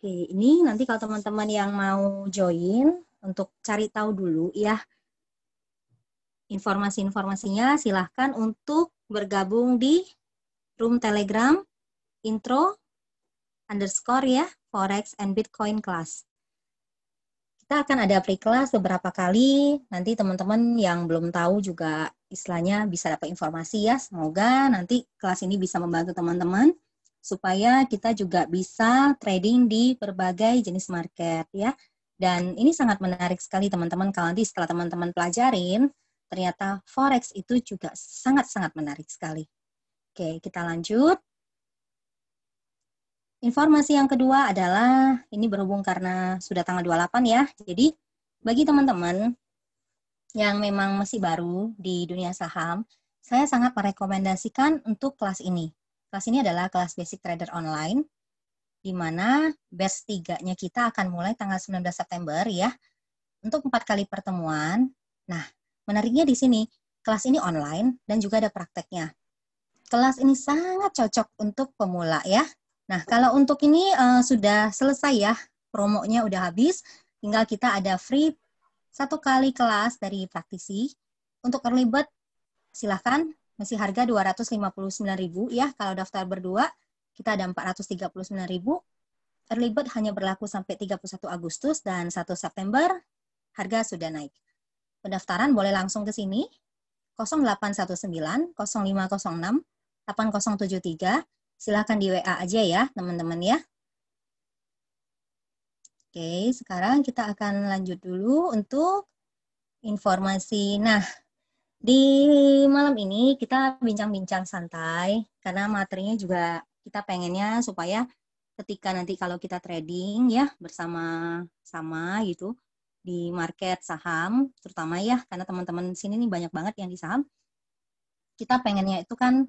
Oke, ini nanti kalau teman-teman yang mau join untuk cari tahu dulu ya informasi-informasinya, silahkan untuk bergabung di room Telegram intro underscore ya Forex and Bitcoin class. Kita akan ada free class beberapa kali. Nanti teman-teman yang belum tahu juga istilahnya bisa dapat informasi ya. Semoga nanti kelas ini bisa membantu teman-teman supaya kita juga bisa trading di berbagai jenis market ya. Dan ini sangat menarik sekali teman-teman kalau nanti setelah teman-teman pelajarin, ternyata Forex itu juga sangat-sangat menarik sekali. Oke, kita lanjut. Informasi yang kedua adalah, ini berhubung karena sudah tanggal 28 ya, jadi bagi teman-teman yang memang masih baru di dunia saham, saya sangat merekomendasikan untuk kelas ini. Kelas ini adalah kelas Basic Trader Online, di mana batch 3-nya kita akan mulai tanggal 19 September ya, untuk 4 kali pertemuan. Nah, menariknya di sini, kelas ini online dan juga ada prakteknya. Kelas ini sangat cocok untuk pemula ya. Nah, kalau untuk ini sudah selesai ya, promonya udah habis, tinggal kita ada free 1 kali kelas dari praktisi. Untuk early bird, silahkan, masih harga 259.000 ya, kalau daftar berdua, kita ada 439.000. Early bird hanya berlaku sampai 31 Agustus dan 1 September, harga sudah naik. Pendaftaran boleh langsung ke sini, 0819 0506 8073. Silahkan di WA aja ya, teman-teman ya. Oke, sekarang kita akan lanjut dulu untuk informasi. Nah, di malam ini kita bincang-bincang santai, karena materinya juga kita pengennya supaya ketika nanti kalau kita trading ya, bersama-sama gitu, di market saham, terutama ya, karena teman-teman sini nih banyak banget yang di saham, kita pengennya itu kan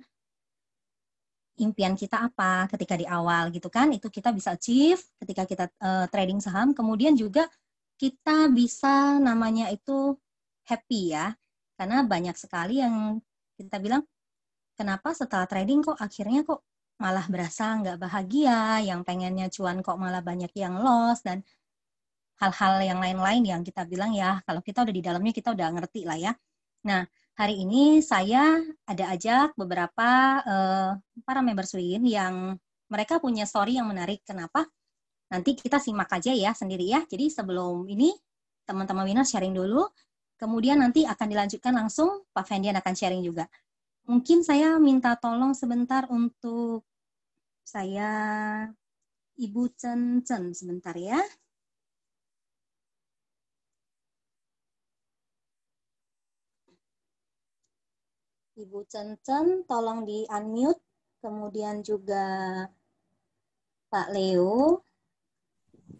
impian kita apa ketika di awal gitu kan, itu kita bisa achieve ketika kita trading saham, kemudian juga kita bisa namanya itu happy ya, karena banyak sekali yang kita bilang kenapa setelah trading kok akhirnya kok malah berasa nggak bahagia, yang pengennya cuan kok malah banyak yang loss, dan hal-hal yang lain-lain yang kita bilang ya, kalau kita udah di dalamnya kita udah ngerti lah ya. Nah, hari ini saya ada ajak beberapa para members Win yang mereka punya story yang menarik. Kenapa? Nanti kita simak aja ya sendiri ya. Jadi sebelum ini teman-teman Winner sharing dulu, kemudian nanti akan dilanjutkan langsung Pak Fendian akan sharing juga. Mungkin saya minta tolong sebentar untuk saya Ibu Chen Chen sebentar ya. Ibu Chen Chen, tolong di-unmute. Kemudian juga Pak Leo.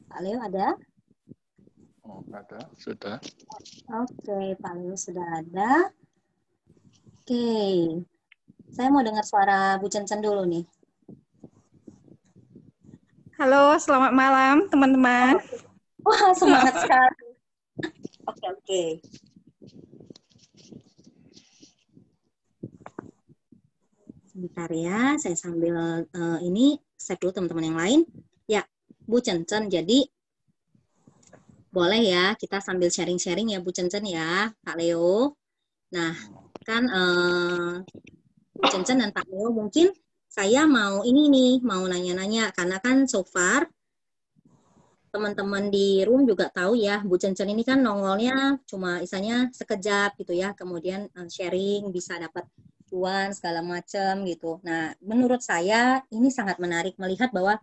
Pak Leo ada? Oh, ada, sudah. Oke, Pak Leo sudah ada. Oke, saya mau dengar suara Bu Chen Chen dulu nih. Halo, selamat malam teman-teman. Wah, semangat sekali. Oke. Sebentar ya, saya sambil ini save dulu teman-teman yang lain. Ya, Bu Chen Chen, jadi boleh ya kita sambil sharing-sharing ya Bu Chen Chen ya, Pak Leo. Nah, kan Bu Chen Chen dan Pak Leo mungkin saya mau ini nih, mau nanya-nanya karena kan so far teman-teman di room juga tahu ya, Bu Chen Chen ini kan nongolnya cuma isanya sekejap gitu ya, kemudian sharing bisa dapat cuan segala macam gitu. Nah, menurut saya ini sangat menarik melihat bahwa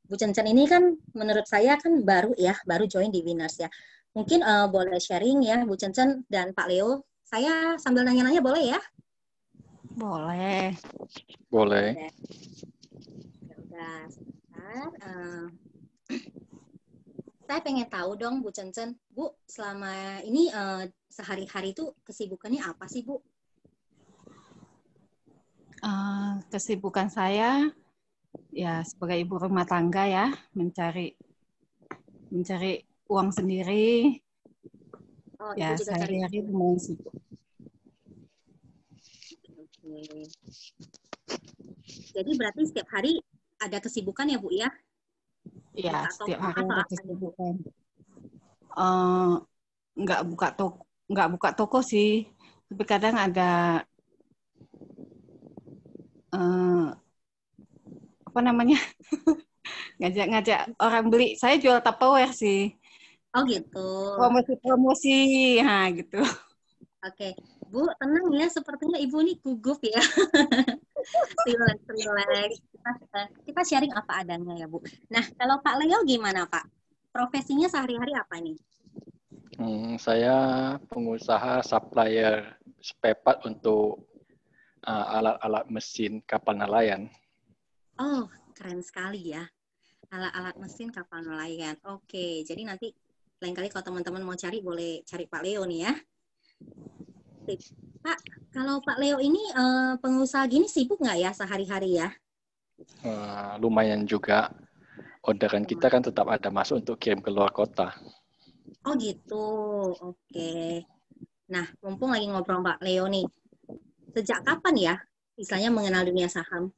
Bu Chen Chen ini kan menurut saya kan baru ya, baru join di Winners ya. Mungkin boleh sharing ya Bu Chen Chen dan Pak Leo. Saya sambil nanya-nanya boleh ya? Boleh. Boleh. Ya udah, sebentar. Saya pengen tahu dong Bu Chen Chen. Bu, selama ini sehari-hari itu kesibukannya apa sih Bu? Kesibukan saya ya sebagai ibu rumah tangga ya, mencari uang sendiri. Oh, Ibu Ya juga cari. sehari-hari lumayan sibuk. Oke. Jadi berarti setiap hari ada kesibukan ya Bu ya? Iya, Buka setiap toko hari atau ada apa nih? kesibukan. Eh, nggak buka toko sih, tapi kadang ada eh, apa namanya ngajak-ngajak orang beli. Saya jual Tupperware sih, Oh gitu. promosi-promosi, nah gitu. Oke, Bu, tenang ya. Sepertinya Ibu ini gugup ya. Relax, relax. Kita sharing apa adanya ya, Bu. Nah, kalau Pak Leo gimana, Pak? Profesinya sehari-hari apa nih? Saya pengusaha supplier spare part untuk alat-alat mesin kapal nelayan. Oh, keren sekali ya. Alat-alat mesin kapal nelayan. Oke, jadi nanti lain kali kalau teman-teman mau cari, boleh cari Pak Leo nih ya. Sip. Pak, kalau Pak Leo ini pengusaha gini sibuk nggak ya sehari-hari ya? Lumayan juga. Orderan kita kan tetap ada masuk untuk kirim ke luar kota. Oh gitu, oke. Nah, mumpung lagi ngobrol Pak Leo nih, sejak kapan ya istilahnya mengenal dunia saham?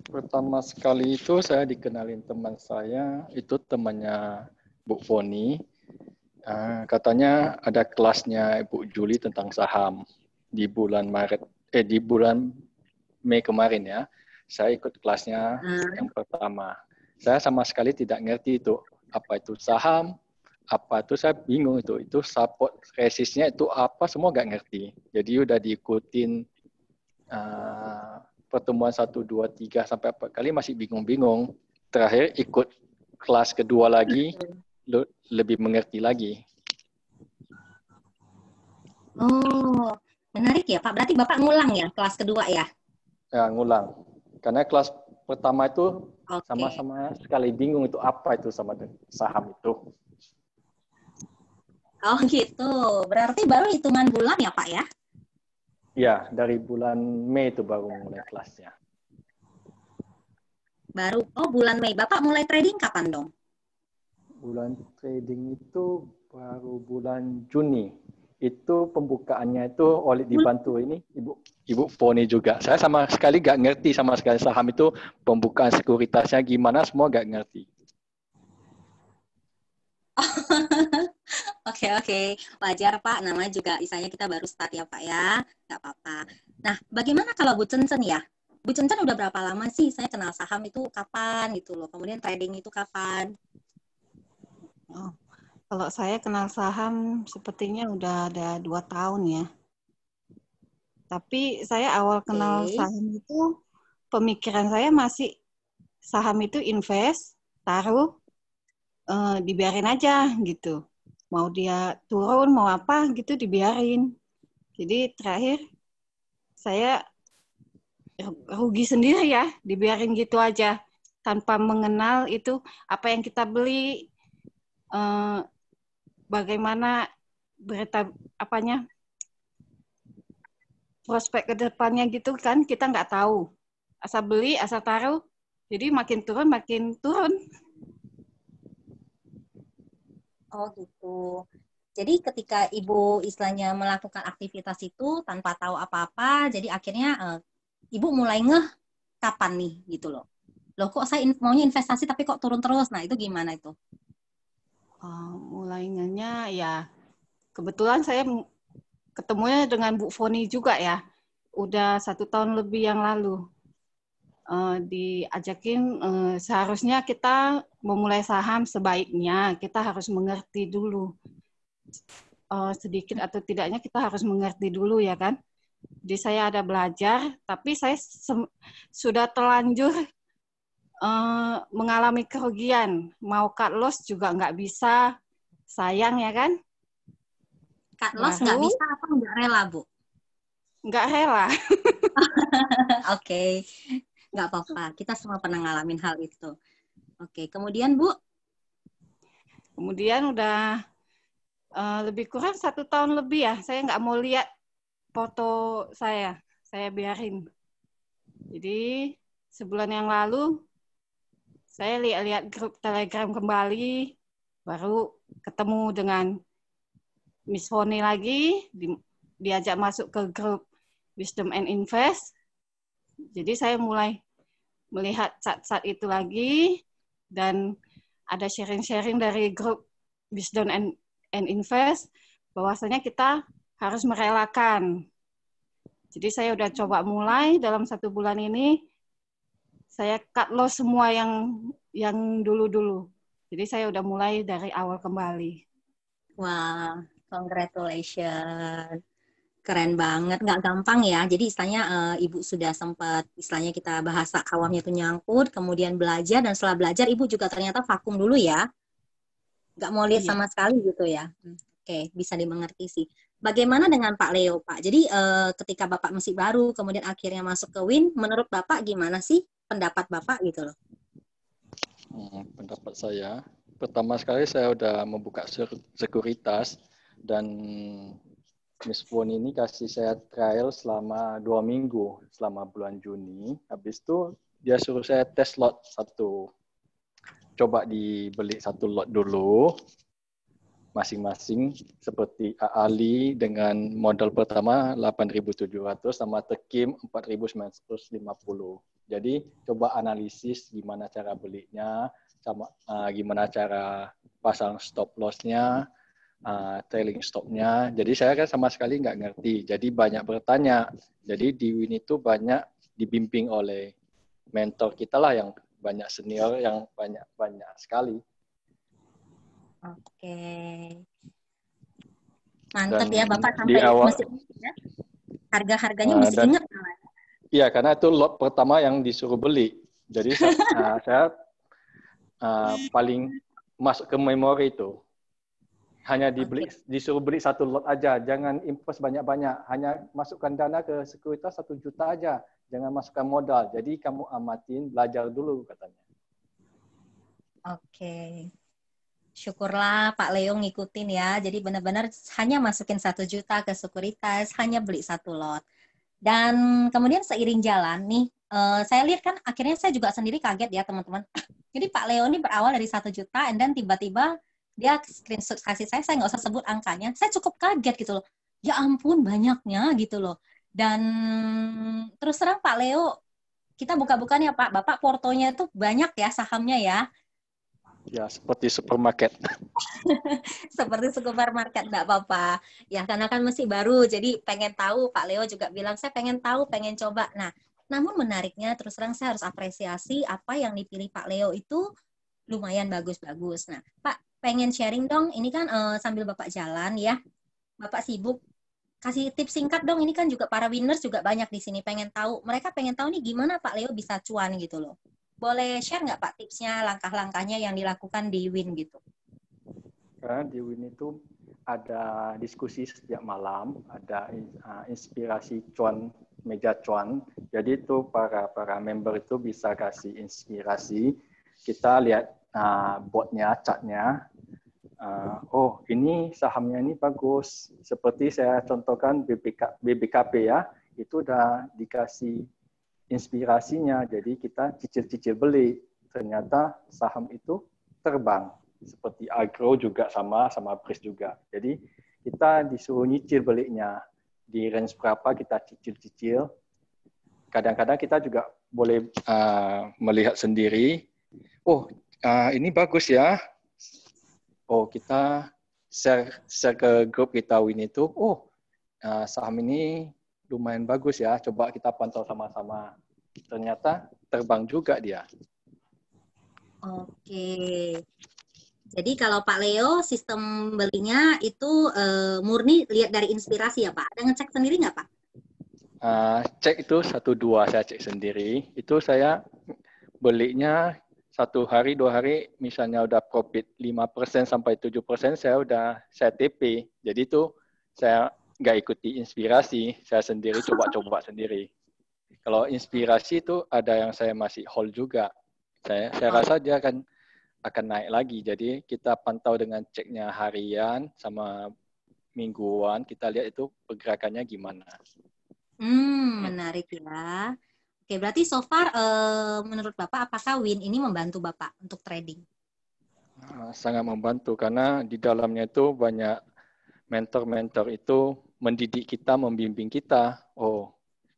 Pertama sekali itu saya dikenalin teman saya, itu temannya Bu Foni. Katanya ada kelasnya Ibu Juli tentang saham di bulan di bulan Mei kemarin ya. Saya ikut kelasnya yang pertama. Saya sama sekali tidak ngerti itu apa itu saham, apa itu saya bingung itu support resistnya itu apa semua nggak ngerti. Jadi udah diikutin pertemuan 1, 2, 3 sampai 4 kali masih bingung-bingung. Terakhir ikut kelas kedua lagi lebih mengerti lagi. Oh, menarik ya Pak. Berarti Bapak ngulang ya kelas kedua ya? Ya, ngulang. Karena kelas pertama itu Oke. sama-sama sekali bingung itu apa itu sama saham itu. Oh gitu. Berarti baru hitungan bulan ya Pak ya? Ya, dari bulan Mei itu baru mulai kelasnya. Baru, oh bulan Mei. Bapak mulai trading kapan dong? Bulan trading itu baru bulan Juni. Itu pembukaannya itu oleh dibantu ini Ibu Foni juga. Saya sama sekali nggak ngerti sama sekali saham itu pembukaan sekuritasnya gimana, semua nggak ngerti. Oke. Wajar Pak. Namanya juga istilahnya kita baru start ya Pak ya. Nggak apa-apa. Nah, bagaimana kalau Bu Cencen ya? Bu Cencen udah berapa lama sih saya kenal saham itu kapan gitu loh. Kemudian trading itu kapan? Oh, kalau saya kenal saham sepertinya udah ada 2 tahun ya. Tapi saya awal kenal saham itu pemikiran saya masih saham itu invest, taruh, dibiarin aja gitu. Mau dia turun, mau apa gitu dibiarin. Jadi terakhir saya rugi sendiri ya, dibiarin gitu aja. Tanpa mengenal itu apa yang kita beli, bagaimana berita apanya, prospek ke depannya gitu kan kita nggak tahu. Asal beli, asal taruh, jadi makin turun. Oh gitu. Jadi ketika Ibu istilahnya melakukan aktivitas itu tanpa tahu apa-apa, jadi akhirnya Ibu mulai ngeh kapan nih gitu loh. Loh kok saya maunya investasi tapi kok turun terus? Nah itu gimana itu? Mulainya ya kebetulan saya ketemunya dengan Bu Foni juga ya. Udah 1 tahun lebih yang lalu. Diajakin seharusnya kita memulai saham sebaiknya kita harus mengerti dulu. Sedikit atau tidaknya kita harus mengerti dulu ya kan. Jadi saya ada belajar, tapi saya sudah terlanjur mengalami kerugian. Mau cut loss juga nggak bisa, sayang ya kan. Cut loss nggak bisa apa nggak rela Bu? Nggak rela. Oke, nggak apa-apa. Kita semua pernah ngalamin hal itu. Oke, kemudian Bu? Kemudian udah lebih kurang 1 tahun lebih ya, saya nggak mau lihat foto saya biarin. Jadi sebulan yang lalu saya lihat grup Telegram kembali, baru ketemu dengan Miss Foni lagi, diajak masuk ke grup Wisdom and Invest. Jadi saya mulai melihat cat-cat itu lagi, dan ada sharing-sharing dari grup Wisdom and Invest, bahwasanya kita harus merelakan. Jadi saya udah coba mulai dalam 1 bulan ini, saya cut loss semua yang dulu-dulu. Jadi saya udah mulai dari awal kembali. Wah, congratulations. Keren banget, nggak gampang ya. Jadi istilahnya Ibu sudah sempat, istilahnya kita bahasa awamnya itu nyangkut, kemudian belajar, dan setelah belajar Ibu juga ternyata vakum dulu ya. Nggak mau lihat sama sekali gitu ya. Oke, bisa dimengerti sih. Bagaimana dengan Pak Leo, Pak? Jadi ketika Bapak masih baru, kemudian akhirnya masuk ke WIN, menurut Bapak gimana sih pendapat Bapak gitu loh? Pendapat saya, pertama sekali saya udah membuka sekuritas, dan Miss Puan ini kasih saya trial selama 2 minggu, selama bulan Juni. Habis itu dia suruh saya tes lot 1. Coba dibeli 1 lot dulu, masing-masing, seperti Ali dengan modal pertama 8.700 sama Tekim 4.950. Jadi coba analisis gimana cara belinya, sama gimana cara pasang stop loss-nya, trailing stop-nya. Jadi saya kan sama sekali nggak ngerti. Jadi banyak bertanya. Jadi di WIN itu banyak dibimbing oleh mentor kita lah, yang banyak senior, yang banyak sekali. Oke. Mantap ya Bapak, sampai masih ya? Harga-harganya masih ingat. Iya, karena itu lot pertama yang disuruh beli. Jadi saya paling masuk ke memori itu. Hanya disuruh beli 1 lot aja, jangan invest banyak-banyak. Hanya masukkan dana ke sekuritas 1 juta aja, jangan masukkan modal. Jadi kamu amatin, belajar dulu katanya. Oke. Syukurlah Pak Leo ngikutin ya. Jadi benar-benar hanya masukin 1 juta ke sekuritas, hanya beli 1 lot. Dan kemudian seiring jalan nih, saya lihat kan akhirnya saya juga sendiri kaget ya teman-teman. Jadi Pak Leo ini berawal dari 1 juta, dan tiba-tiba dia screenshot kasih saya nggak usah sebut angkanya, saya cukup kaget gitu loh. Ya ampun, banyaknya gitu loh. Dan terus terang Pak Leo, kita buka-bukaan ya Pak, Bapak portonya itu banyak ya sahamnya ya. Ya, seperti supermarket. Seperti supermarket, enggak apa-apa. Ya, karena kan masih baru, jadi pengen tahu, Pak Leo juga bilang, saya pengen tahu, pengen coba. Nah, namun menariknya, terus terang saya harus apresiasi apa yang dipilih Pak Leo itu lumayan bagus-bagus. Nah, Pak, pengen sharing dong, ini kan sambil Bapak jalan ya, Bapak sibuk, kasih tips singkat dong, ini kan juga para winners juga banyak di sini, pengen tahu, mereka pengen tahu nih gimana Pak Leo bisa cuan gitu loh. Boleh share nggak Pak tipsnya, langkah-langkahnya yang dilakukan di WIN gitu? Karena di WIN itu ada diskusi setiap malam, ada inspirasi cuan, meja cuan. Jadi itu para member itu bisa kasih inspirasi. Kita lihat boardnya, chartnya. Oh, ini sahamnya ini bagus. Seperti saya contohkan BBKP ya, itu udah dikasih inspirasinya. Jadi kita cicil-cicil beli. Ternyata saham itu terbang. Seperti agro juga sama BRIS juga. Jadi kita disuruh nyicil belinya. Di range berapa kita cicil-cicil. Kadang-kadang kita juga boleh melihat sendiri. Oh, ini bagus ya. Oh, kita share ke grup kita WIN itu. Oh, saham ini lumayan bagus ya. Coba kita pantau sama-sama. Ternyata terbang juga dia. Oke. Jadi kalau Pak Leo sistem belinya itu murni lihat dari inspirasi ya Pak? Ada ngecek sendiri nggak Pak? Cek itu 1-2 saya cek sendiri. Itu saya belinya 1 hari 2 hari misalnya udah profit 5% sampai 7%, saya TP. Jadi itu saya nggak ikuti inspirasi, saya sendiri coba-coba sendiri. Kalau inspirasi itu ada yang saya masih hold juga. Saya rasa dia akan naik lagi. Jadi kita pantau dengan ceknya harian sama mingguan, kita lihat itu pergerakannya gimana. Menarik ya. Oke, berarti so far menurut Bapak apakah WIN ini membantu Bapak untuk trading? Sangat membantu karena di dalamnya itu banyak mentor-mentor itu mendidik kita, membimbing kita. Oh,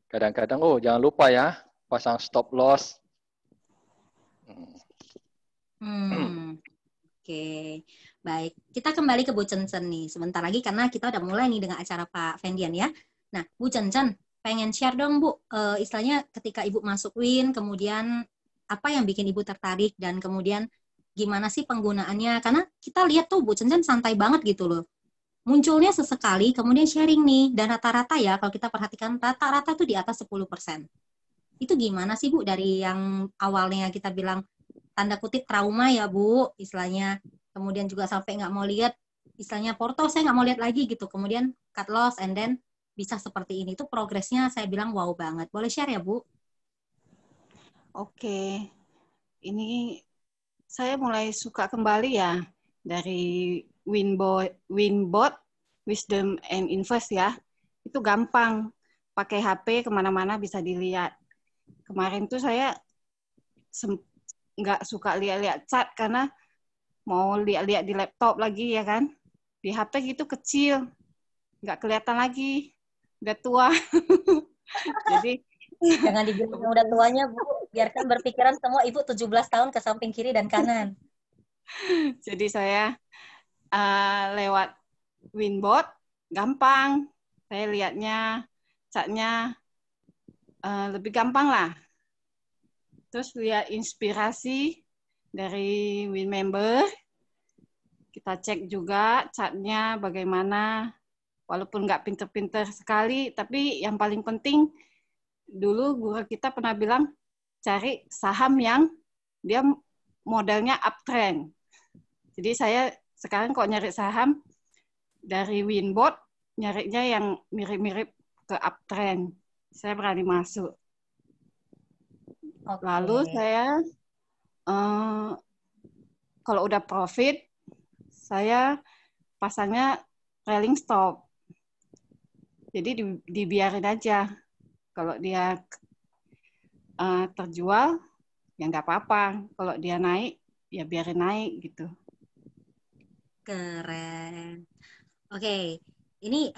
kadang-kadang jangan lupa ya pasang stop loss. Oke, baik. Kita kembali ke Bu Cencen nih sebentar lagi karena kita udah mulai nih dengan acara Pak Fendian ya. Nah, Bu Cencen, pengen share dong Bu, istilahnya ketika Ibu masuk WIN, kemudian apa yang bikin Ibu tertarik dan kemudian gimana sih penggunaannya? Karena kita lihat tuh Bu Cencen santai banget gitu loh. Munculnya sesekali, kemudian sharing nih, dan rata-rata ya kalau kita perhatikan rata-rata tuh di atas 10%. Itu gimana sih Bu dari yang awalnya kita bilang tanda kutip trauma ya Bu, istilahnya. Kemudian juga sampai nggak mau lihat, istilahnya porto saya nggak mau lihat lagi gitu. Kemudian cut loss and then bisa seperti ini. Itu progresnya saya bilang wow banget. Boleh share ya Bu? Oke, ini saya mulai suka kembali ya dari Winbot, Wisdom and Invest ya. Itu gampang, pakai HP kemana-mana bisa dilihat. Kemarin tuh saya nggak suka lihat-lihat chart karena mau lihat-lihat di laptop lagi ya kan. Di HP gitu kecil, nggak kelihatan lagi, udah tua. Jadi jangan dibilang udah tuanya Bu, biarkan berpikiran semua Ibu 17 tahun ke samping kiri dan kanan. Jadi saya lewat Winbot gampang, saya lihatnya chartnya lebih gampang lah. Terus lihat inspirasi dari Win member. Kita cek juga chartnya bagaimana. Walaupun nggak pinter-pinter sekali, tapi yang paling penting dulu guru kita pernah bilang cari saham yang dia modelnya uptrend. Jadi saya sekarang kok nyari saham dari Winbot, nyarinya yang mirip-mirip ke uptrend. Saya berani masuk. Okay. Lalu saya kalau udah profit, saya pasangnya trailing stop. Jadi dibiarin aja. Kalau dia terjual, ya nggak apa-apa. Kalau dia naik, ya biarin naik gitu. Keren. Oke, ini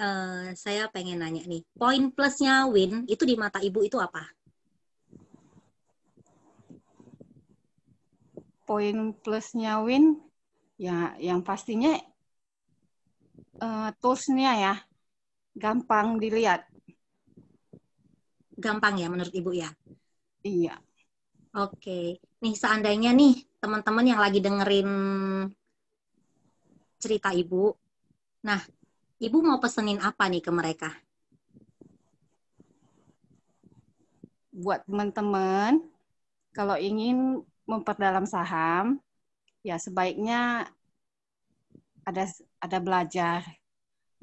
saya pengen nanya nih. Poin plusnya WIN itu di mata Ibu itu apa? Poin plusnya Win, ya yang pastinya toolsnya ya, gampang dilihat. Gampang ya menurut Ibu ya? Iya. Oke, nih seandainya nih teman-teman yang lagi dengerin cerita Ibu, nah Ibu mau pesenin apa nih ke mereka? Buat teman-teman, kalau ingin memperdalam saham, ya sebaiknya ada belajar.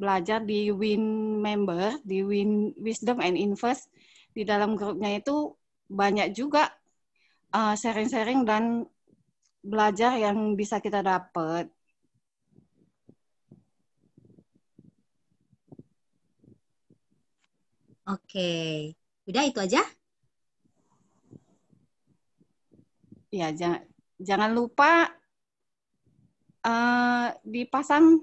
Belajar di Win member, di Win Wisdom and Invest. Di dalam grupnya itu banyak juga sharing-sharing dan belajar yang bisa kita dapat. Oke, udah itu aja? Ya, jangan lupa dipasang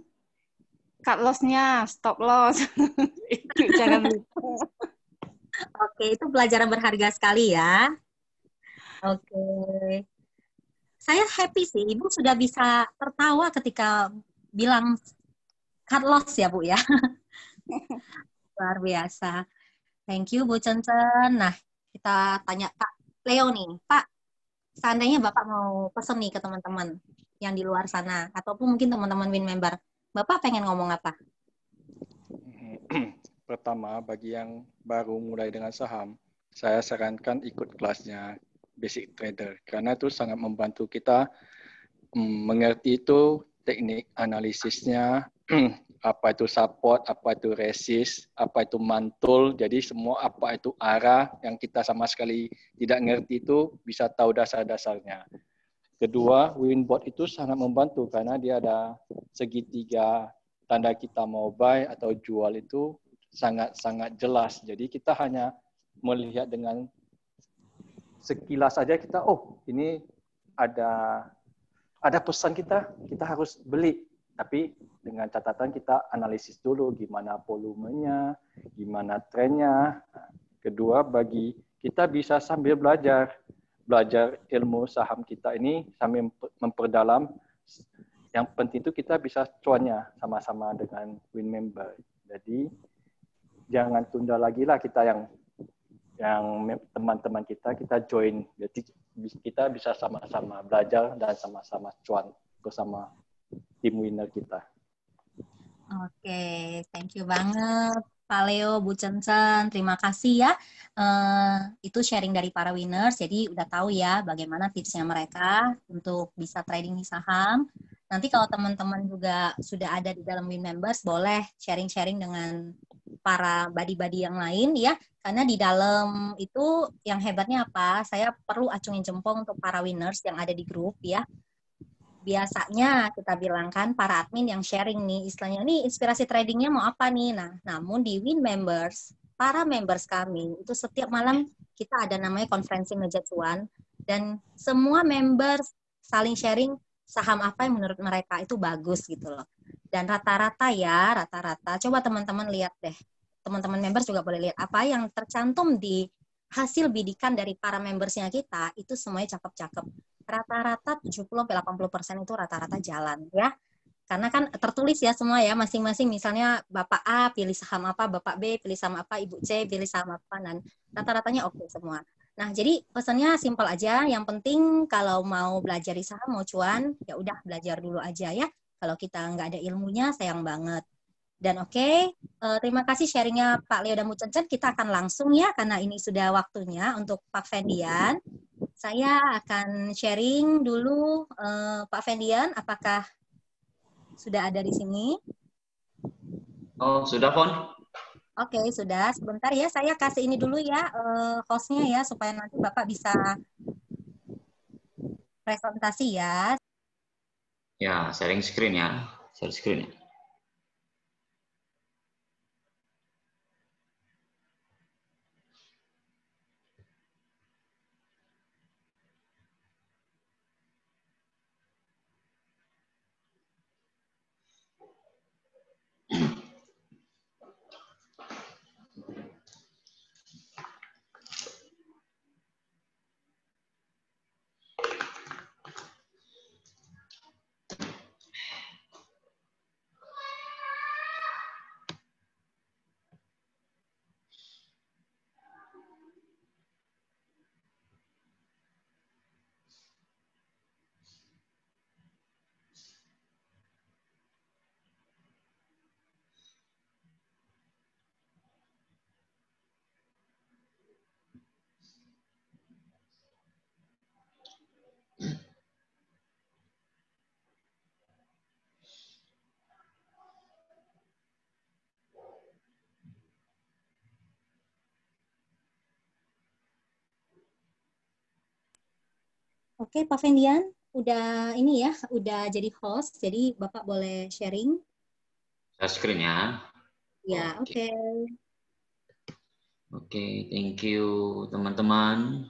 cut loss-nya, stop loss. Itu jangan lupa. Oke, itu pelajaran berharga sekali ya. Oke. Saya happy sih, Ibu sudah bisa tertawa ketika bilang cut loss ya, Bu ya. Luar biasa. Thank you, Bu Cencen. Nah, kita tanya Pak Leo nih. Pak, seandainya Bapak mau pesen nih ke teman-teman yang di luar sana, ataupun mungkin teman-teman Win member, Bapak pengen ngomong apa? Pertama, bagi yang baru mulai dengan saham, saya sarankan ikut kelasnya Basic Trader, karena itu sangat membantu kita mengerti itu teknik analisisnya, apa itu support, apa itu resist, apa itu mantul, jadi semua apa itu arah yang kita sama sekali tidak ngerti itu bisa tahu dasar-dasarnya. Kedua, Winbot itu sangat membantu karena dia ada segitiga tanda kita mau buy atau jual itu sangat-sangat jelas. Jadi kita hanya melihat dengan sekilas saja kita, oh ini ada pesan kita harus beli. Tapi dengan catatan kita analisis dulu gimana volumenya, gimana trennya. Kedua, bagi kita bisa sambil belajar. belajar ilmu saham kita ini sambil memperdalam. Yang penting itu kita bisa cuannya sama-sama dengan Win member. Jadi jangan tunda lagi lah kita yang teman-teman kita join. Jadi kita bisa sama-sama belajar dan sama-sama cuan bersama tim winner kita. Oke, thank you banget Pak Leo, Bu Chen-Chen. Terima kasih ya. Itu sharing dari para winners. Jadi udah tahu ya bagaimana tipsnya mereka untuk bisa trading di saham. Nanti kalau teman-teman juga sudah ada di dalam Win Members, boleh sharing-sharing dengan para buddy-buddy yang lain ya. Karena di dalam itu yang hebatnya apa? Saya perlu acungin jempol untuk para winners yang ada di grup ya. Biasanya kita bilang kan para admin yang sharing nih, istilahnya ini inspirasi tradingnya mau apa nih. Nah, namun di Win Members, para members kami itu setiap malam kita ada namanya konferensi meja cuan dan semua members saling sharing saham apa yang menurut mereka itu bagus gitu loh. Dan rata-rata coba teman-teman lihat deh. Teman-teman members juga boleh lihat apa yang tercantum di hasil bidikan dari para membersnya kita itu semuanya cakep-cakep. Rata-rata 70-80% itu rata-rata jalan ya. Karena kan tertulis ya semua ya, masing-masing misalnya Bapak A pilih saham apa, Bapak B pilih saham apa, Ibu C pilih saham apa, dan rata-ratanya oke semua. Nah, jadi pesannya simpel aja, yang penting kalau mau belajar di saham, mau cuan, ya udah belajar dulu aja ya. Kalau kita nggak ada ilmunya, sayang banget. Dan terima kasih sharingnya Pak Leo dan Bu Chen-Chen. Kita akan langsung ya, karena ini sudah waktunya untuk Pak Fendian. Saya akan sharing dulu, Pak Fendian, apakah sudah ada di sini? Oh, sudah, Fon? Oke, sudah. Sebentar ya, saya kasih ini dulu ya, hostnya ya, supaya nanti Bapak bisa presentasi ya. Ya, sharing screen ya. Share screen. Oke, Pak Fendian, udah ini ya, udah jadi host, jadi Bapak boleh sharing. Share screen ya. Ya, oke. Oke, thank you teman-teman.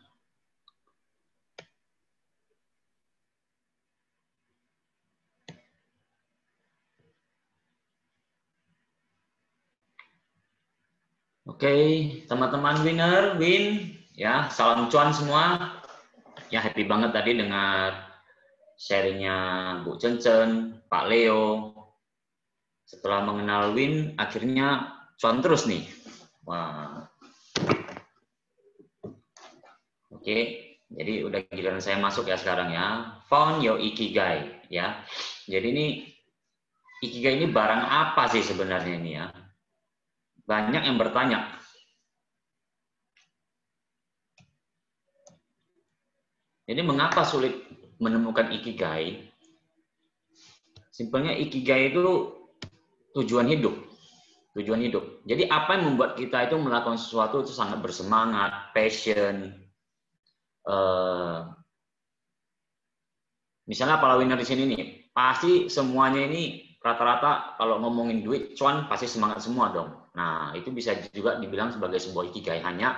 Oke, teman-teman winner, win, ya, salam cuan semua. Ya, happy banget tadi dengar sharingnya Bu Chen-Chen, Pak Leo. Setelah mengenal win, akhirnya cuan terus nih. Wah. Oke, jadi udah giliran saya masuk ya sekarang ya. Found your ikigai ya. Jadi ini ikigai ini barang apa sih sebenarnya ini ya? Banyak yang bertanya. Jadi mengapa sulit menemukan ikigai? Simpelnya ikigai itu tujuan hidup. Tujuan hidup. Jadi apa yang membuat kita itu melakukan sesuatu itu sangat bersemangat, passion. Misalnya para winner di sini nih, pasti semuanya ini rata-rata kalau ngomongin duit, cuan pasti semangat semua dong. Nah, itu bisa juga dibilang sebagai sebuah ikigai. Hanya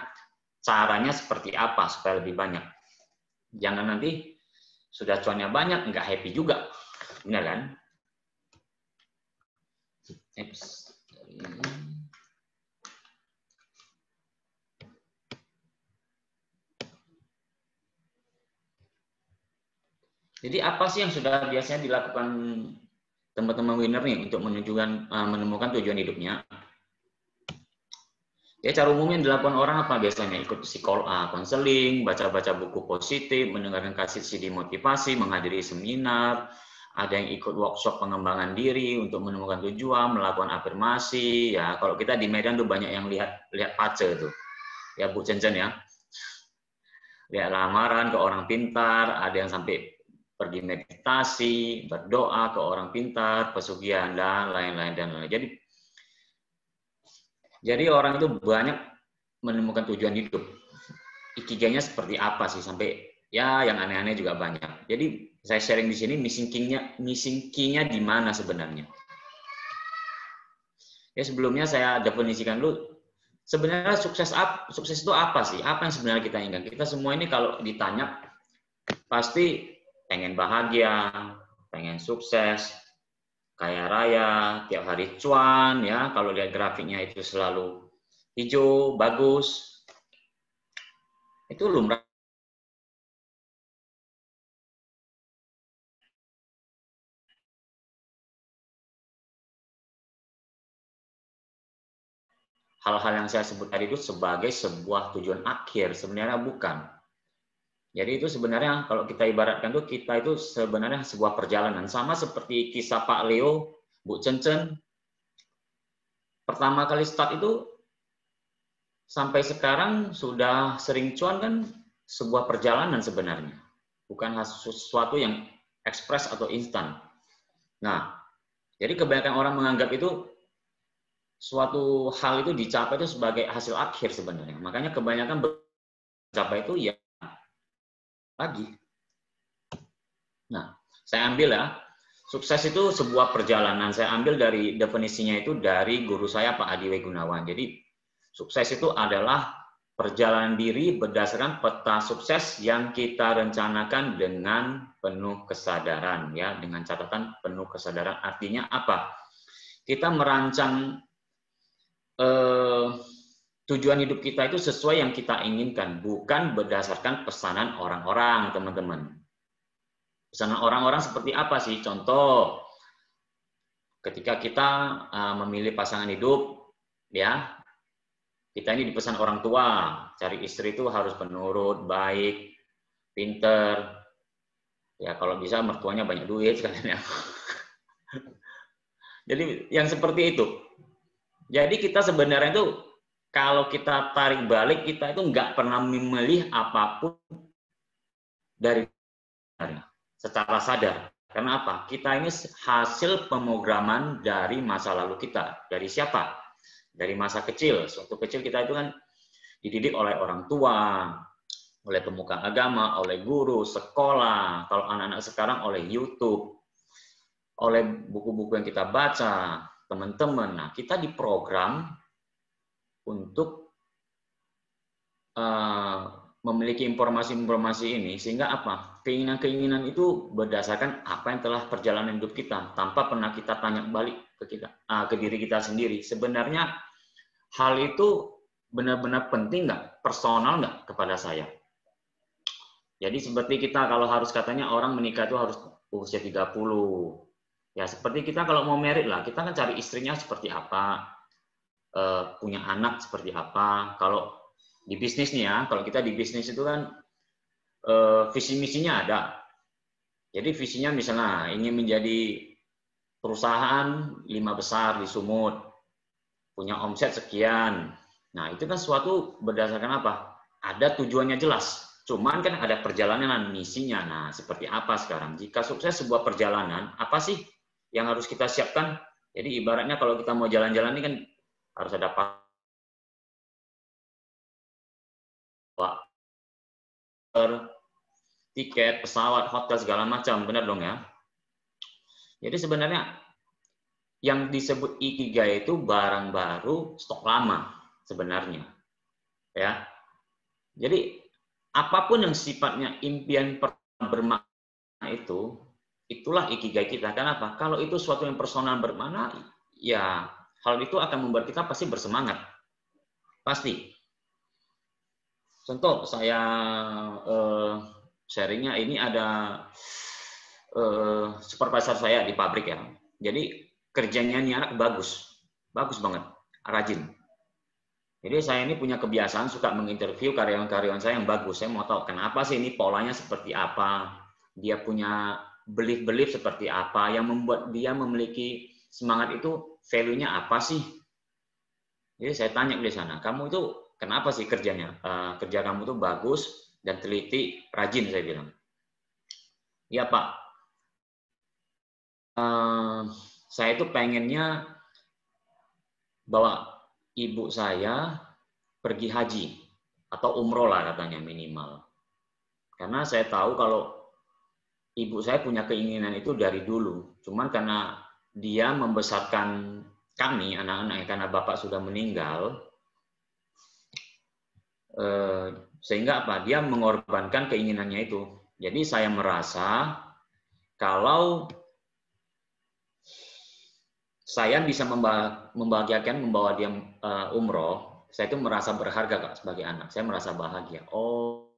caranya seperti apa supaya lebih banyak. Jangan nanti sudah cuannya banyak, nggak happy juga. Benar kan? Jadi apa sih yang sudah biasanya dilakukan teman-teman winner nih untuk menemukan tujuan hidupnya? Ya, cara umum yang dilakukan orang apa biasanya? Ikut psikolog, konseling, baca-baca buku positif, mendengarkan kaset CD motivasi, menghadiri seminar, ada yang ikut workshop pengembangan diri untuk menemukan tujuan, melakukan afirmasi. Ya, kalau kita di Medan tuh banyak yang lihat pace tuh. Ya, Bu Cencen ya. Lihat lamaran ke orang pintar, ada yang sampai pergi meditasi, berdoa ke orang pintar, pesugihan dan lain-lain dan lain-lain. Jadi orang itu banyak menemukan tujuan hidup. Ikigainya seperti apa sih, sampai ya yang aneh-aneh juga banyak. Jadi saya sharing di sini missing key-nya di mana sebenarnya. Ya, sebelumnya saya definisikan dulu sebenarnya sukses itu apa sih? Apa yang sebenarnya kita inginkan? Kita semua ini kalau ditanya pasti pengen bahagia, pengen sukses, kaya raya, tiap hari cuan, ya. Kalau lihat grafiknya itu selalu hijau, bagus. Itu lumrah. Hal-hal yang saya sebut tadi itu sebagai sebuah tujuan akhir, sebenarnya bukan. Jadi itu sebenarnya kalau kita ibaratkan tuh kita itu sebenarnya sebuah perjalanan. Sama seperti kisah Pak Leo, Bu Cencen. Pertama kali start itu sampai sekarang sudah sering cuan kan sebuah perjalanan sebenarnya. Bukan sesuatu yang ekspres atau instan. Nah, jadi kebanyakan orang menganggap itu suatu hal itu dicapai itu sebagai hasil akhir sebenarnya. Makanya kebanyakan mencapai itu ya lagi. Nah, saya ambil ya, sukses itu sebuah perjalanan. Saya ambil dari definisinya itu dari guru saya Pak Adi W. Gunawan. Jadi sukses itu adalah perjalanan diri berdasarkan peta sukses yang kita rencanakan dengan penuh kesadaran, ya, dengan catatan penuh kesadaran. Artinya apa? Kita merancang tujuan hidup kita itu sesuai yang kita inginkan, bukan berdasarkan pesanan orang-orang, teman-teman. Pesanan orang-orang seperti apa sih? Contoh, ketika kita memilih pasangan hidup, ya, kita ini dipesan orang tua, cari istri itu harus penurut, baik, pinter, ya kalau bisa mertuanya banyak duit sekalian ya. Jadi yang seperti itu. Jadi kita sebenarnya itu kalau kita tarik balik, kita itu nggak pernah memilih apapun dari secara sadar. Karena apa? Kita ini hasil pemrograman dari masa lalu kita. Dari siapa? Dari masa kecil. Waktu kecil kita itu kan dididik oleh orang tua, oleh pemuka agama, oleh guru, sekolah. Kalau anak-anak sekarang oleh YouTube, oleh buku-buku yang kita baca, teman-teman. Nah, kita diprogram untuk memiliki informasi-informasi ini, sehingga apa? Keinginan-keinginan itu berdasarkan apa yang telah perjalanan hidup kita, tanpa pernah kita tanya balik ke diri kita sendiri. Sebenarnya hal itu benar-benar penting nggak? Personal nggak kepada saya? Jadi seperti kita kalau harus katanya orang menikah itu harus usia 30. Ya seperti kita kalau mau merit lah, kita kan cari istrinya seperti apa, punya anak seperti apa. Kalau di bisnis nih ya, kalau kita di bisnis itu kan visi misinya ada. Jadi visinya misalnya ingin menjadi perusahaan 5 besar di Sumut, punya omset sekian. Nah itu kan suatu berdasarkan apa? Ada tujuannya jelas. Cuman kan ada perjalanan misinya. Nah seperti apa sekarang? Jika sukses sebuah perjalanan, apa sih yang harus kita siapkan? Jadi ibaratnya kalau kita mau jalan-jalan ini kan harus ada tiket, pesawat, hotel, segala macam. Benar dong ya? Jadi sebenarnya yang disebut ikigai itu barang baru, stok lama sebenarnya. Ya. Jadi apapun yang sifatnya impian bermakna itu, itulah ikigai kita. Kenapa? Kalau itu suatu yang personal bermakna, ya hal itu akan membuat kita pasti bersemangat. Pasti. Contoh saya sharingnya ini ada supervisor saya di pabrik ya. Jadi kerjanya ini anak bagus banget, rajin. Jadi saya ini punya kebiasaan suka menginterview karyawan-karyawan saya yang bagus. Saya mau tahu kenapa sih ini polanya seperti apa, dia punya belief seperti apa, yang membuat dia memiliki semangat itu value-nya apa sih? Jadi saya tanya di sana, kamu itu kenapa sih kerjanya? Kerja kamu itu bagus dan teliti, rajin, saya bilang. Ya Pak, saya itu pengennya bawa ibu saya pergi haji atau umroh lah katanya minimal. Karena saya tahu kalau ibu saya punya keinginan itu dari dulu. Cuman karena dia membesarkan kami, anak-anaknya, karena bapak sudah meninggal, sehingga apa? Dia mengorbankan keinginannya itu. Jadi saya merasa kalau saya bisa membahagiakan membawa dia umroh, saya itu merasa berharga Kak sebagai anak. Saya merasa bahagia. Oh,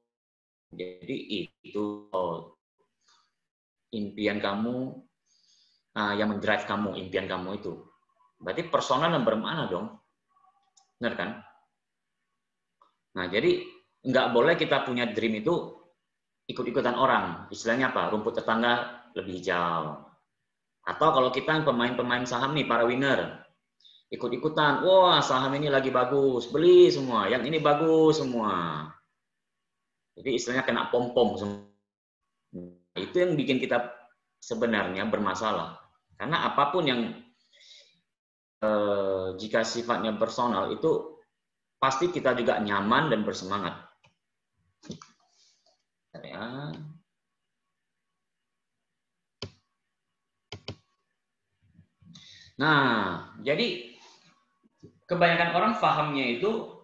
jadi itu impian kamu yang mendrive kamu, impian kamu itu. Berarti personal dan bermakna dong. Benar kan? Nah, jadi nggak boleh kita punya dream itu ikut-ikutan orang. Istilahnya apa? Rumput tetangga lebih hijau. Atau kalau kita pemain-pemain saham nih, para winner, ikut-ikutan, wah saham ini lagi bagus, beli semua, yang ini bagus semua. Jadi istilahnya kena pom-pom semua. Itu yang bikin kita sebenarnya bermasalah. Karena apapun yang jika sifatnya personal itu pasti kita juga nyaman dan bersemangat. Ya. Nah, jadi kebanyakan orang pahamnya itu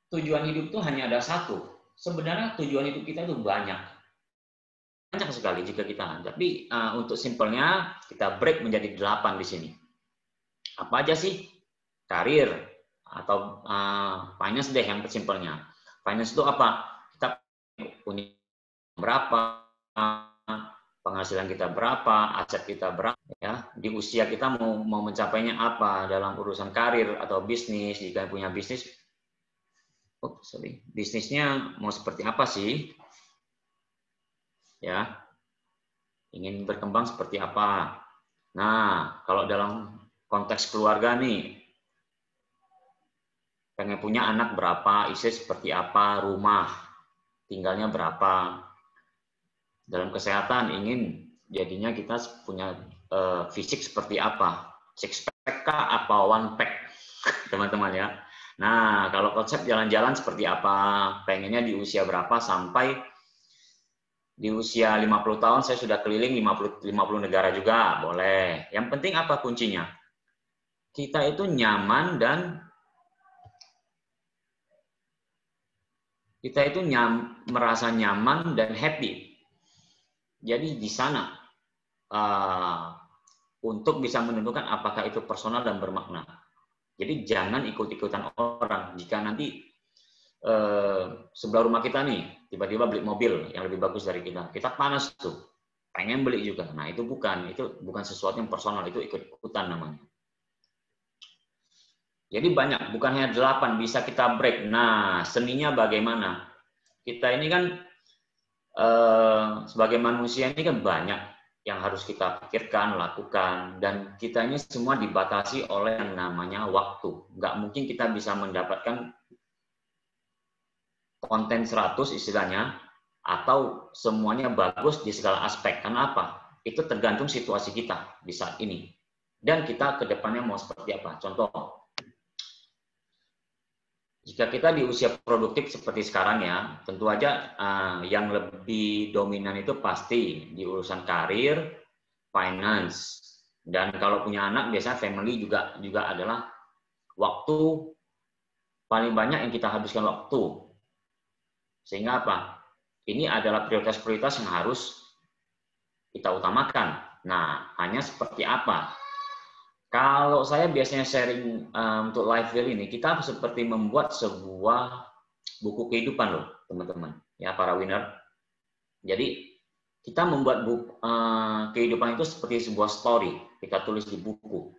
tujuan hidup itu hanya ada satu. Sebenarnya tujuan hidup kita itu banyak. Banyak sekali jika kita. Tapi untuk simpelnya kita break menjadi 8 di sini. Apa aja sih? Karir atau finance deh yang simpelnya. Finance itu apa? Kita punya berapa, penghasilan kita berapa, aset kita berapa, ya, di usia kita mau mencapainya apa dalam urusan karir atau bisnis. Jika punya bisnis, bisnisnya mau seperti apa sih, ya, ingin berkembang seperti apa. Nah, kalau dalam konteks keluarga nih, pengen punya anak berapa, istri seperti apa, rumah tinggalnya berapa. Dalam kesehatan ingin jadinya kita punya fisik seperti apa, six pack kah apa one pack, teman-teman ya. Nah, kalau konsep jalan-jalan seperti apa, pengennya di usia berapa, sampai di usia 50 tahun saya sudah keliling 50 negara juga, boleh. Yang penting apa kuncinya? Kita itu nyaman dan merasa nyaman dan happy. Jadi di sana untuk bisa menentukan apakah itu personal dan bermakna. Jadi jangan ikut-ikutan orang. Jika nanti sebelah rumah kita nih tiba-tiba beli mobil yang lebih bagus dari kita panas tuh, pengen beli juga. Nah itu bukan sesuatu yang personal, itu ikut-ikutan namanya. Jadi banyak, bukan hanya 8 bisa kita break. Nah seninya bagaimana? Kita ini kan sebagai manusia ini kan banyak yang harus kita pikirkan, lakukan, dan kita ini semua dibatasi oleh yang namanya waktu. Nggak mungkin kita bisa mendapatkan konten 100 istilahnya, atau semuanya bagus di segala aspek. Karena apa? Itu tergantung situasi kita di saat ini. Dan kita ke depannya mau seperti apa. Contoh, jika kita di usia produktif seperti sekarang ya, tentu aja yang lebih dominan itu pasti di urusan karir, finance, dan kalau punya anak biasanya family juga adalah waktu paling banyak yang kita habiskan waktu. Sehingga apa? Ini adalah prioritas-prioritas yang harus kita utamakan. Nah, hanya seperti apa? Kalau saya biasanya sharing untuk live wheel ini, kita seperti membuat sebuah buku kehidupan loh, teman-teman. Ya, para winner. Jadi, kita membuat kehidupan itu seperti sebuah story, kita tulis di buku.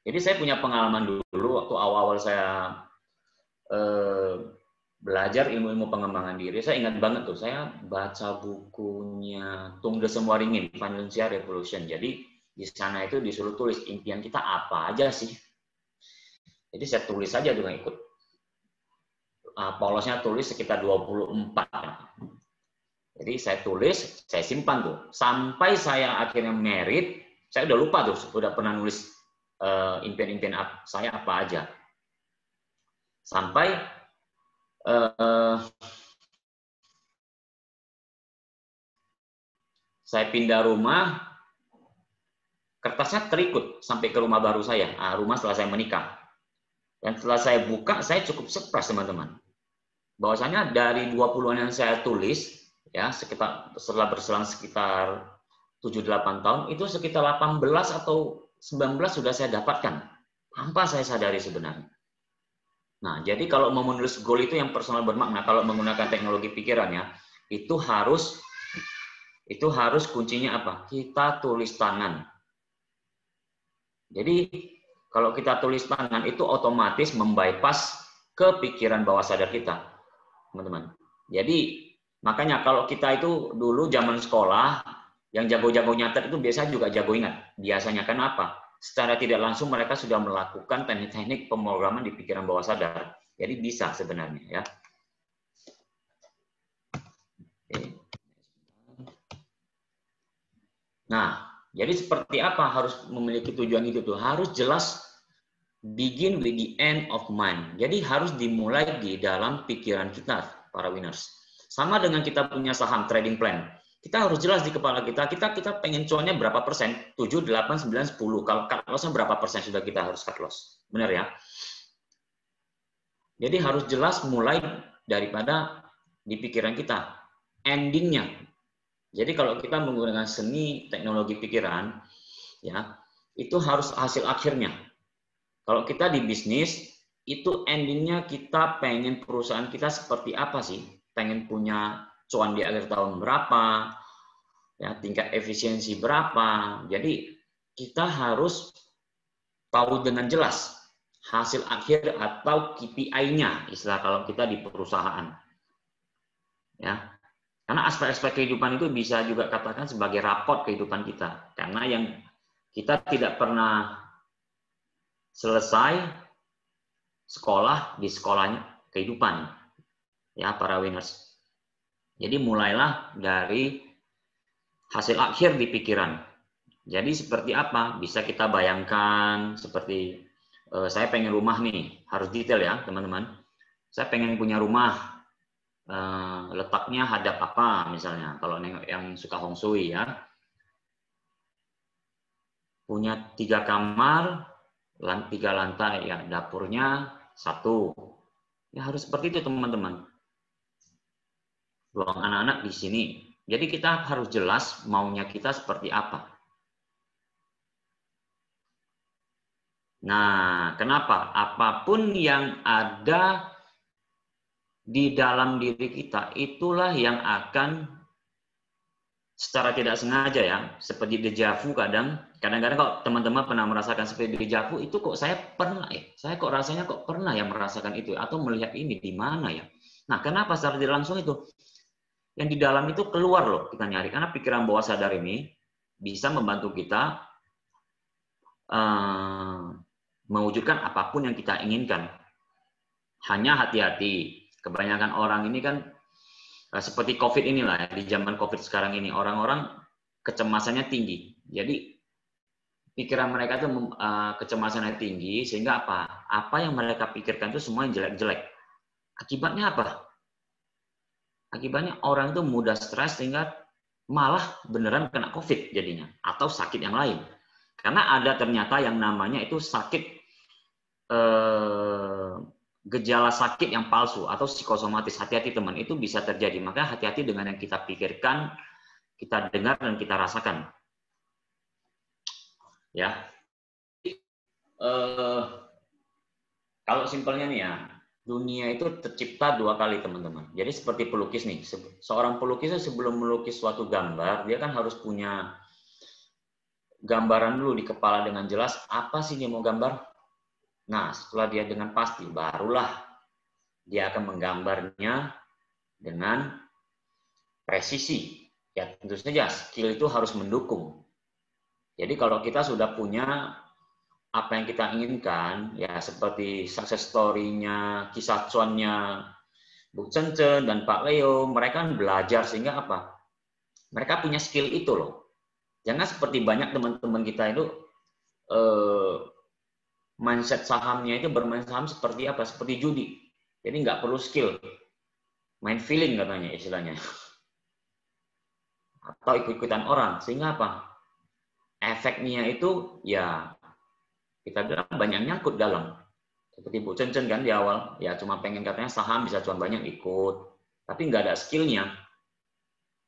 Jadi saya punya pengalaman dulu waktu awal-awal saya belajar ilmu-ilmu pengembangan diri. Saya ingat banget tuh, saya baca bukunya Tung De Semua Ringin, Financial Revolution. Jadi di sana itu disuruh tulis impian kita apa aja sih. Jadi saya tulis saja dengan ikut. Polosnya tulis sekitar 24. Jadi saya tulis, saya simpan tuh. Sampai saya akhirnya merit, saya udah lupa tuh, udah pernah nulis impian-impian saya apa aja. Sampai saya pindah rumah, kertasnya terikut sampai ke rumah baru saya, rumah setelah saya menikah. Dan setelah saya buka, saya cukup surprise teman-teman. Bahwasanya dari 20-an yang saya tulis, ya setelah berselang sekitar 7-8 tahun, itu sekitar 18 atau 19 sudah saya dapatkan. Tanpa saya sadari sebenarnya. Nah, jadi kalau mau menulis goal itu yang personal bermakna, kalau menggunakan teknologi pikirannya, itu harus kuncinya apa? Kita tulis tangan. Jadi kalau kita tulis tangan itu otomatis membypass ke pikiran bawah sadar kita, teman-teman. Jadi makanya kalau kita itu dulu zaman sekolah, yang jago-jago nyatet itu biasanya juga jago ingat. Biasanya kenapa? Secara tidak langsung mereka sudah melakukan teknik-teknik pemrograman di pikiran bawah sadar. Jadi bisa sebenarnya ya. Nah, jadi seperti apa harus memiliki tujuan itu tuh? Harus jelas, begin with the end of mind. Jadi harus dimulai di dalam pikiran kita, para winners. Sama dengan kita punya saham trading plan. Kita harus jelas di kepala kita pengen cuannya berapa persen? 7, 8, 9, 10. Kalau cut loss-nya berapa persen sudah kita harus cut loss. Benar ya? Jadi harus jelas mulai daripada di pikiran kita. Endingnya. Jadi kalau kita menggunakan seni teknologi pikiran, ya itu harus hasil akhirnya. Kalau kita di bisnis, itu endingnya kita pengen perusahaan kita seperti apa sih? Pengen punya cuan di akhir tahun berapa, ya tingkat efisiensi berapa. Jadi kita harus tahu dengan jelas hasil akhir atau KPI-nya, istilah kalau kita di perusahaan. Ya, karena aspek-aspek kehidupan itu bisa juga katakan sebagai raport kehidupan kita. Karena yang kita tidak pernah selesai sekolah di sekolahnya kehidupan, ya para winners. Jadi mulailah dari hasil akhir di pikiran. Jadi seperti apa? Bisa kita bayangkan seperti saya pengen rumah nih, harus detail ya teman-teman. Saya pengen punya rumah, letaknya hadap apa misalnya, kalau yang suka Hong Shui ya. Punya 3 kamar, 3 lantai, ya dapurnya 1. Ya harus seperti itu teman-teman. Ruang anak-anak di sini. Jadi kita harus jelas maunya kita seperti apa. Nah, kenapa? Apapun yang ada di dalam diri kita, itulah yang akan secara tidak sengaja ya, seperti deja vu kadang-kadang kalau teman-teman pernah merasakan seperti deja vu, itu kok saya pernah saya kok rasanya kok pernah ya merasakan itu, atau melihat ini di mana ya. Nah, kenapa secara tidak langsung itu? Yang di dalam itu keluar loh kita nyari, karena pikiran bawah sadar ini bisa membantu kita mewujudkan apapun yang kita inginkan. Hanya hati-hati, kebanyakan orang ini kan seperti COVID inilah, di zaman COVID sekarang ini orang-orang kecemasannya tinggi. Jadi pikiran mereka itu kecemasannya tinggi, sehingga apa? Apa yang mereka pikirkan itu semua yang jelek-jelek. Akibatnya apa? Akibatnya orang itu mudah stres sehingga malah beneran kena COVID jadinya, atau sakit yang lain. Karena ada ternyata yang namanya itu sakit, gejala sakit yang palsu atau psikosomatis. Hati-hati teman, itu bisa terjadi. Maka hati-hati dengan yang kita pikirkan, kita dengar, dan kita rasakan. Ya, kalau simpelnya nih ya, dunia itu tercipta 2 kali, teman-teman. Jadi seperti pelukis nih. Seorang pelukis itu sebelum melukis suatu gambar, dia kan harus punya gambaran dulu di kepala dengan jelas apa sih dia mau gambar. Nah, setelah dia dengan pasti, barulah dia akan menggambarnya dengan presisi. Ya, tentu saja skill itu harus mendukung. Jadi kalau kita sudah punya apa yang kita inginkan, ya seperti success story-nya, kisah cuannya Bu Cencen dan Pak Leo, mereka kan belajar sehingga apa? Mereka punya skill itu loh. Jangan seperti banyak teman-teman kita itu mindset sahamnya itu bermain saham seperti apa? Seperti judi. Jadi nggak perlu skill, main feeling katanya istilahnya. Atau ikut-ikutan orang, sehingga apa? Efeknya itu ya kita bilang banyak nyangkut dalam. Seperti Bu Cencen kan di awal, ya cuma pengen katanya saham bisa cuan banyak ikut, tapi nggak ada skillnya.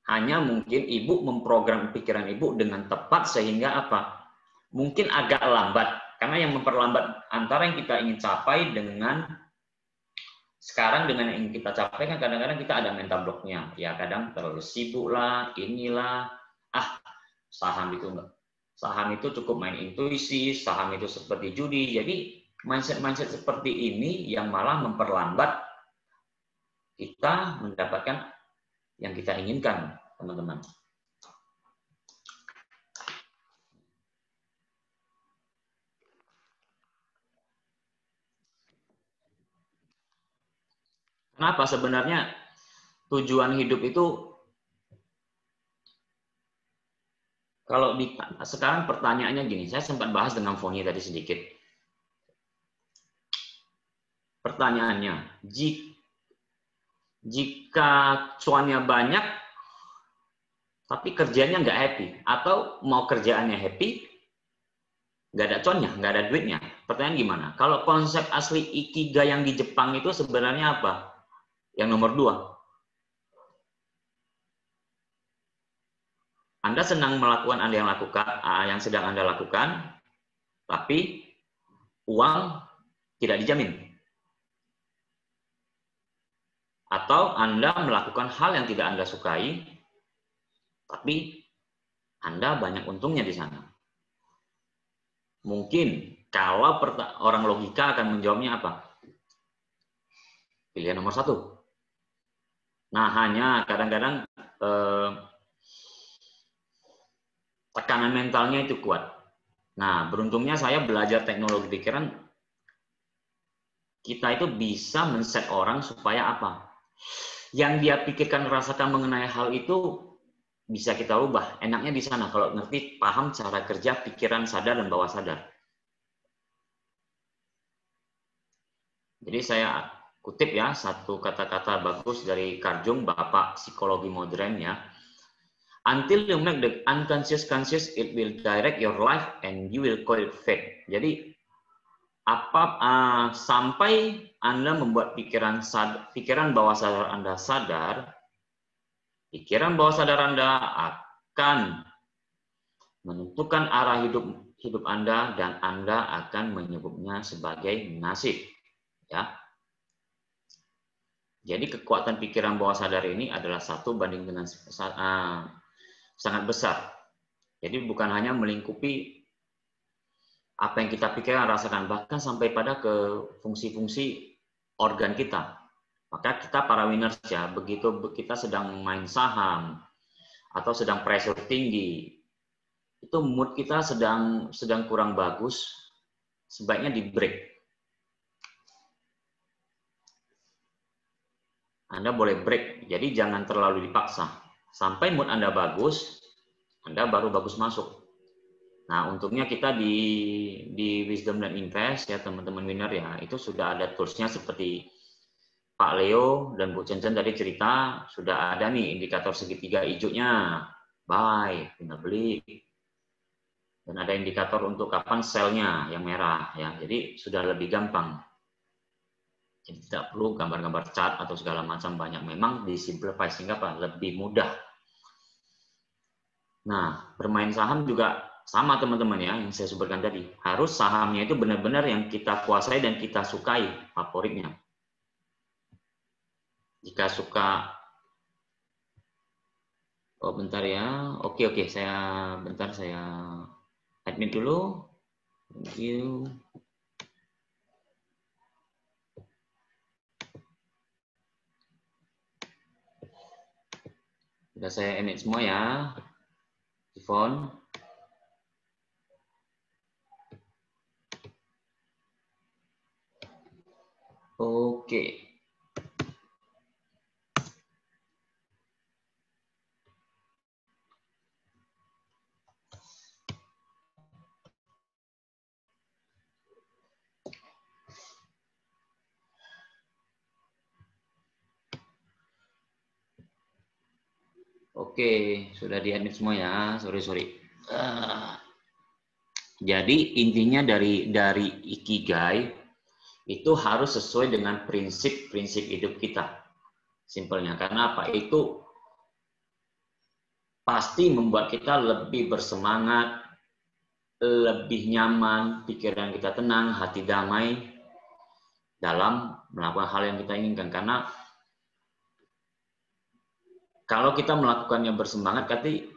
Hanya mungkin ibu memprogram pikiran ibu dengan tepat sehingga apa? Mungkin agak lambat, karena yang memperlambat antara yang kita ingin capai dengan sekarang dengan yang ingin kita capai kan kadang-kadang kita ada mental blocknya. Ya kadang terlalu sibuk lah, inilah, saham itu enggak. Saham itu cukup main intuisi, saham itu seperti judi. Jadi mindset-mindset seperti ini yang malah memperlambat kita mendapatkan yang kita inginkan, teman-teman. Kenapa sebenarnya tujuan hidup itu? Kalau sekarang pertanyaannya gini, saya sempat bahas dengan Foni tadi sedikit. Pertanyaannya, jika cuannya banyak, tapi kerjanya nggak happy, atau mau kerjaannya happy, nggak ada cuannya, nggak ada duitnya. Pertanyaan gimana? Kalau konsep asli Ikigai yang di Jepang itu sebenarnya apa? Yang nomor 2. Anda senang melakukan yang sedang Anda lakukan, tapi uang tidak dijamin. Atau Anda melakukan hal yang tidak Anda sukai, tapi Anda banyak untungnya di sana. Mungkin kalau orang logika akan menjawabnya apa? Pilihan nomor 1. Nah, hanya kadang-kadang tekanan mentalnya itu kuat. Nah, beruntungnya saya belajar teknologi pikiran, kita itu bisa men-set orang supaya apa? Yang dia pikirkan, rasakan mengenai hal itu bisa kita ubah. Enaknya di sana kalau ngerti, paham cara kerja pikiran sadar dan bawah sadar. Jadi saya kutip ya satu kata-kata bagus dari Carl Jung, Bapak Psikologi Modern ya. Until you make the unconscious conscious, it will direct your life and you will call it fate. Jadi sampai Anda membuat pikiran bawah sadar Anda sadar, pikiran bawah sadar Anda akan menentukan arah hidup Anda dan Anda akan menyebutnya sebagai nasib. Ya. Jadi kekuatan pikiran bawah sadar ini adalah 1 banding dengan sangat besar. Jadi bukan hanya melingkupi apa yang kita pikirkan, rasakan, bahkan sampai pada ke fungsi-fungsi organ kita. Maka kita para winners ya, begitu kita sedang main saham atau sedang pressure tinggi, itu mood kita sedang kurang bagus, sebaiknya di break. Anda boleh break, jadi jangan terlalu dipaksa. Sampai mood Anda bagus, Anda baru bagus masuk. Nah, untungnya kita di Wisdom dan Invest ya teman-teman winner ya, itu sudah ada toolsnya seperti Pak Leo dan Bu Cencen tadi cerita, sudah ada nih indikator segitiga hijaunya, buy, tinggal beli. Dan ada indikator untuk kapan sell-nya yang merah ya, jadi sudah lebih gampang. Jadi tidak perlu gambar-gambar chart atau segala macam banyak. Memang disimplify sehingga apa? Lebih mudah. Nah, bermain saham juga sama teman-teman ya, yang saya sebutkan tadi. Harus sahamnya itu benar-benar yang kita kuasai dan kita sukai, favoritnya. Jika suka, oh bentar ya, oke, bentar saya admit dulu. Thank you. Sudah saya admit semua ya, Yvonne. Oke. Oke, sudah di-admit semua ya. Sorry. Jadi intinya dari Ikigai itu harus sesuai dengan prinsip-prinsip hidup kita. Simpelnya, karena apa? Itu pasti membuat kita lebih bersemangat, lebih nyaman, pikiran kita tenang, hati damai dalam melakukan hal yang kita inginkan. Karena kalau kita melakukannya bersemangat, berarti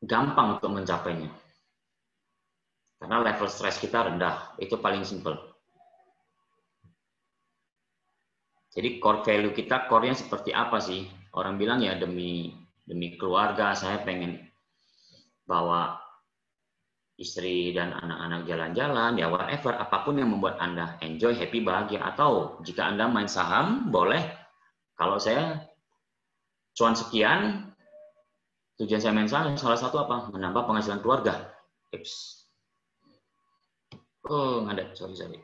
gampang untuk mencapainya. Karena level stres kita rendah, itu paling simpel. Jadi core value kita, core-nya seperti apa sih? Orang bilang ya demi keluarga, saya pengen bawa istri dan anak-anak jalan-jalan, ya whatever, apapun yang membuat Anda enjoy, happy, bahagia. Atau jika Anda main saham, boleh. Kalau saya cuan sekian, tujuan saya main saham, salah satu apa? Menambah penghasilan keluarga. Tips. Oh, ngadat, sorry.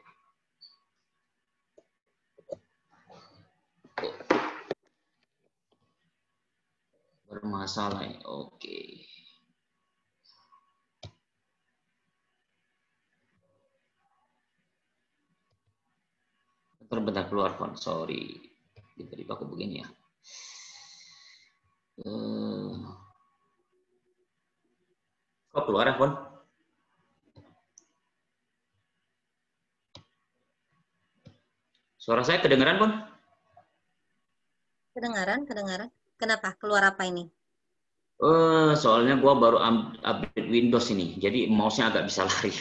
Bermasalah, oke. Bentar keluar phone, sorry. Tiba-tiba aku begini ya. Kok keluar ya phone? Suara saya kedengeran, Pun? Kedengaran. Kenapa? Keluar apa ini? Soalnya gua baru update Windows ini, jadi mouse-nya agak bisa lari.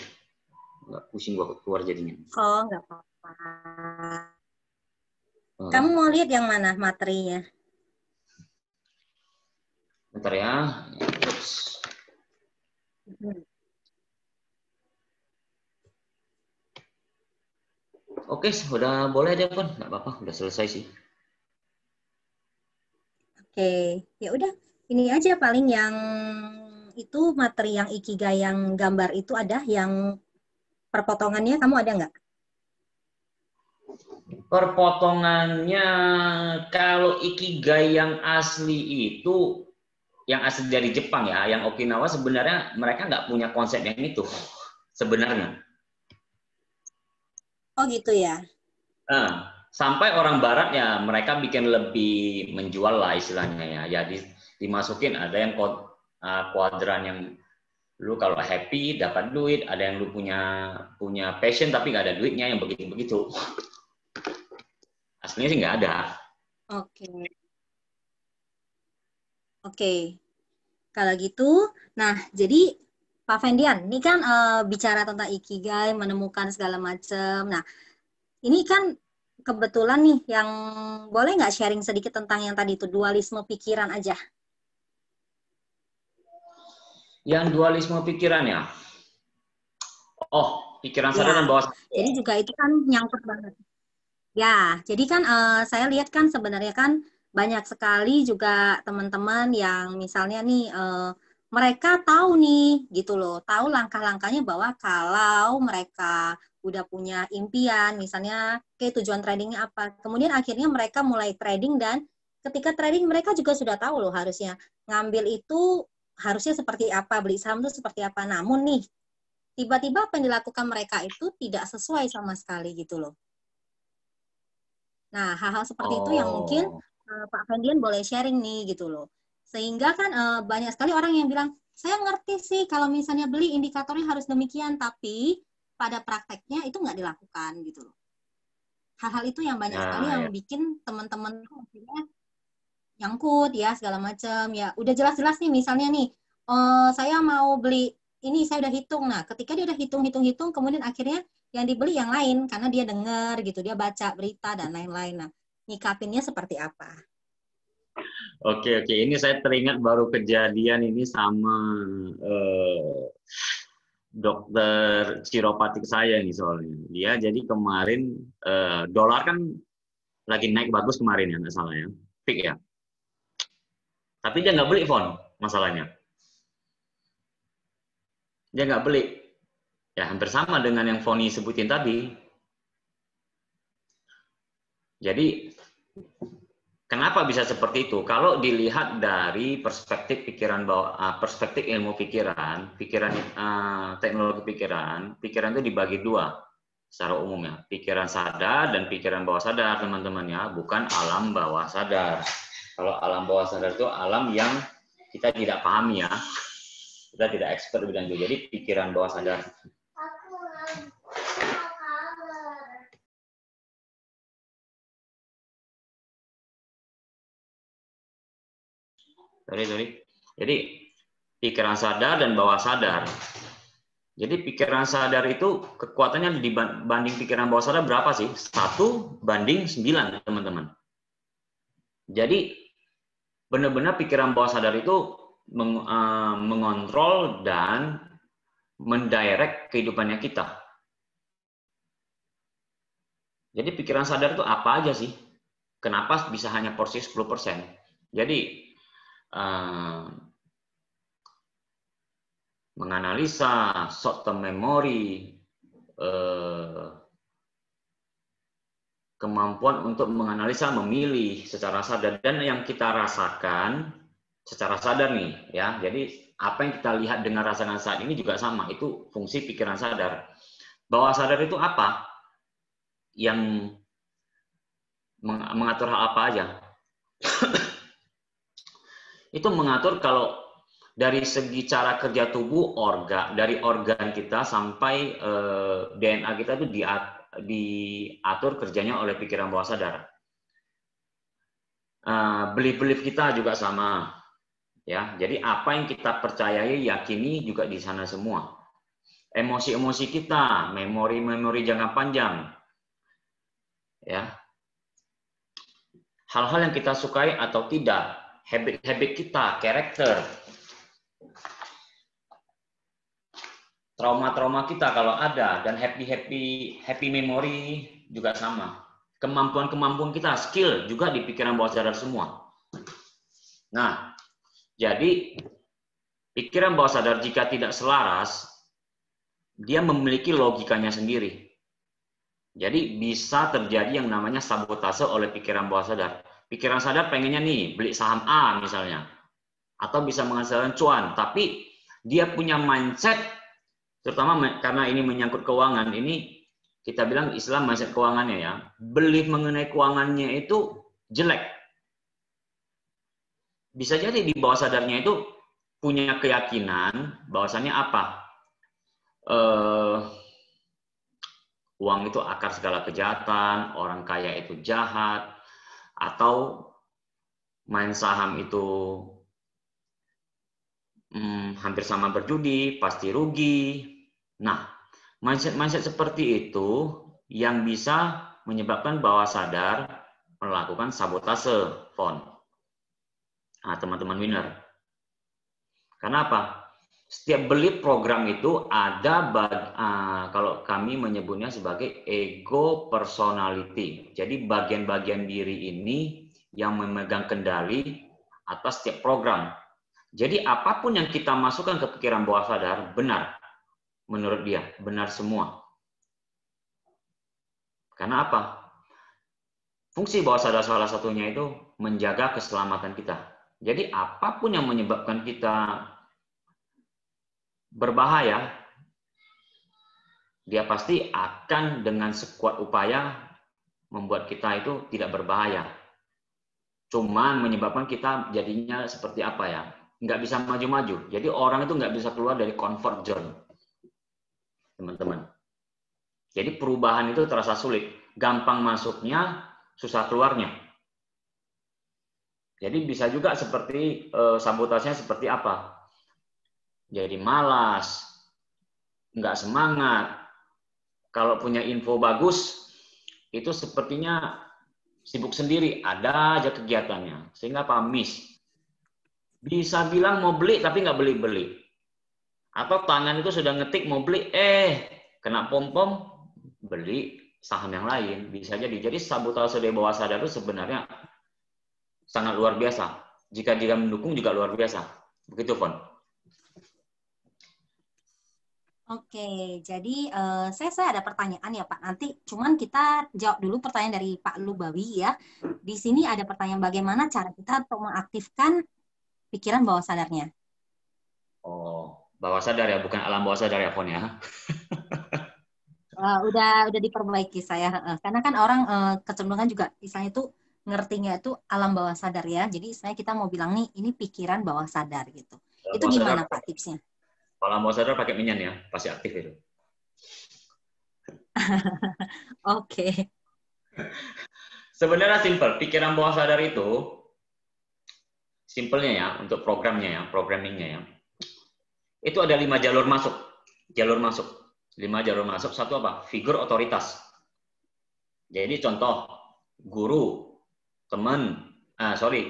Nggak pusing gua keluar jadinya. Oh, nggak apa-apa. Kamu mau lihat yang mana materinya? Bentar ya. Oke, sudah boleh deh, Pun. Nggak apa-apa, udah selesai sih. Oke, ya udah. Ini aja paling yang itu materi yang Ikigai yang gambar itu ada, yang perpotongannya kamu ada nggak? Perpotongannya kalau Ikigai yang asli itu, yang asli dari Jepang ya, yang Okinawa sebenarnya mereka nggak punya konsep yang itu sebenarnya. Oh gitu ya. Sampai orang Barat ya mereka bikin lebih menjual lah istilahnya ya. Jadi dimasukin ada yang kuadran yang lu kalau happy dapat duit, ada yang lu punya passion tapi nggak ada duitnya, yang begitu-begitu. Aslinya sih nggak ada. Oke. Kalau gitu, nah jadi Pak Fendian, ini kan bicara tentang Ikigai, menemukan segala macam. Nah, ini kan kebetulan nih, yang boleh nggak sharing sedikit tentang yang tadi itu, dualisme pikiran aja? Yang dualisme pikiran ya? Oh, pikiran sadar dan bawah sadar. Jadi juga itu kan nyangkut banget. Ya, jadi kan saya lihat kan sebenarnya kan banyak sekali juga teman-teman yang misalnya nih, mereka tahu nih gitu loh, tahu langkah-langkahnya bahwa kalau mereka udah punya impian, misalnya tujuan tradingnya apa, kemudian akhirnya mereka mulai trading, dan ketika trading mereka juga sudah tahu loh harusnya ngambil itu harusnya seperti apa, beli saham itu seperti apa, namun nih tiba-tiba apa yang dilakukan mereka itu tidak sesuai sama sekali gitu loh. Nah, hal-hal seperti itu yang mungkin Pak Fendian boleh sharing nih gitu loh. Sehingga kan banyak sekali orang yang bilang, saya ngerti sih kalau misalnya beli indikatornya harus demikian, tapi pada prakteknya itu nggak dilakukan gitu loh. hal-hal itu yang banyak sekali yang bikin teman-teman akhirnya nyangkut ya segala macam ya. Udah jelas-jelas nih misalnya nih saya mau beli ini, saya udah hitung. Nah, ketika dia udah hitung, kemudian akhirnya yang dibeli yang lain karena dia dengar gitu, dia baca berita dan lain-lain. Nah, nyikapinnya seperti apa? Oke. Ini saya teringat baru kejadian ini sama dokter chiropratik saya nih soalnya. Dia jadi kemarin dolar kan lagi naik bagus kemarin ya, nggak salah ya, peak ya. Tapi dia nggak beli phone, masalahnya. Dia nggak beli. Ya hampir sama dengan yang Foni sebutin tadi. Jadi kenapa bisa seperti itu? Kalau dilihat dari perspektif pikiran perspektif ilmu pikiran teknologi pikiran itu dibagi dua secara umumnya. Pikiran sadar dan pikiran bawah sadar, teman-teman ya, bukan alam bawah sadar. Kalau alam bawah sadar itu alam yang kita tidak pahami ya. Kita tidak expert bidang itu. Jadi pikiran bawah sadar. Sorry. Jadi pikiran sadar dan bawah sadar. Jadi pikiran sadar itu kekuatannya dibanding pikiran bawah sadar berapa sih? 1:9, teman-teman. Jadi benar-benar pikiran bawah sadar itu mengontrol dan mendirect kehidupannya kita. Jadi pikiran sadar itu apa aja sih? Kenapa bisa hanya porsi 10%? Jadi menganalisa, short term memory, kemampuan untuk menganalisa, memilih secara sadar, dan yang kita rasakan secara sadar nih ya. Jadi apa yang kita lihat dengan rasakan saat ini juga sama, itu fungsi pikiran sadar. Bawah sadar itu apa? Yang mengatur hal apa aja? Itu mengatur kalau dari segi cara kerja tubuh, dari organ kita sampai DNA kita itu diatur kerjanya oleh pikiran bawah sadar. Belief kita juga sama. Ya, jadi apa yang kita percayai, yakini juga di sana semua. Emosi-emosi kita, memori jangka panjang, ya, hal-hal yang kita sukai atau tidak, habit kita, karakter, trauma kita kalau ada, dan happy memory juga sama. Kemampuan kita, skill juga di pikiran bawah sadar semua. Nah, jadi, pikiran bawah sadar jika tidak selaras, dia memiliki logikanya sendiri. Jadi, bisa terjadi yang namanya sabotase oleh pikiran bawah sadar. Pikiran sadar pengennya nih, beli saham A misalnya. Atau bisa menghasilkan cuan. Tapi, dia punya mindset, terutama karena ini menyangkut keuangan, ini kita bilang Islam mindset keuangannya ya. Belief mengenai keuangannya itu jelek. Bisa jadi di bawah sadarnya itu punya keyakinan bahwasannya apa? Uang itu akar segala kejahatan, orang kaya itu jahat, atau main saham itu hampir sama berjudi, pasti rugi. Nah, mindset seperti itu yang bisa menyebabkan bawah sadar melakukan sabotase font. Nah, teman-teman winner. Kenapa? Setiap belief program itu ada, kalau kami menyebutnya sebagai ego personality. Jadi bagian-bagian diri ini yang memegang kendali atas setiap program. Jadi apapun yang kita masukkan ke pikiran bawah sadar, benar. Menurut dia, benar semua. Karena apa? Fungsi bawah sadar salah satunya itu menjaga keselamatan kita. Jadi apapun yang menyebabkan kita berbahaya, dia pasti akan dengan sekuat upaya membuat kita itu tidak berbahaya. Cuman menyebabkan kita jadinya seperti apa ya? Nggak bisa maju-maju. Jadi orang itu nggak bisa keluar dari comfort zone, teman-teman. Jadi perubahan itu terasa sulit. gampang masuknya, susah keluarnya. Jadi bisa juga seperti sabotasenya seperti apa? Jadi malas, nggak semangat. Kalau punya info bagus, itu sepertinya sibuk sendiri, ada aja kegiatannya, sehingga apa? Miss. Bisa bilang mau beli tapi nggak beli-beli. Atau tangan itu sudah ngetik mau beli, kena pom-pom, beli saham yang lain. Bisa jadi. Jadi sabotase dari bawah sadar itu sebenarnya sangat luar biasa. Jika dia mendukung juga luar biasa. Begitu, Fon. Oke, jadi saya ada pertanyaan ya Pak. Nanti cuman kita jawab dulu pertanyaan dari Pak Lubawi ya. Di sini ada pertanyaan bagaimana cara kita untuk mengaktifkan pikiran bawah sadarnya. Oh, bawah sadar ya, bukan alam bawah sadar ya, Fon ya. Udah diperbaiki saya. Karena kan orang kecenderungan juga istilahnya itu ngertinya itu alam bawah sadar ya. Jadi istilahnya kita mau bilang nih ini pikiran bawah sadar gitu. Itu gimana Pak tipsnya? Kalau alam bawah sadar pakai minyan ya, pasti aktif itu. Oke. Sebenarnya simpel, pikiran bawah sadar itu simpelnya ya, untuk programnya ya, programmingnya ya. Itu ada 5 jalur masuk. Jalur masuk. 5 jalur masuk, satu apa? Figur otoritas. Jadi contoh, guru,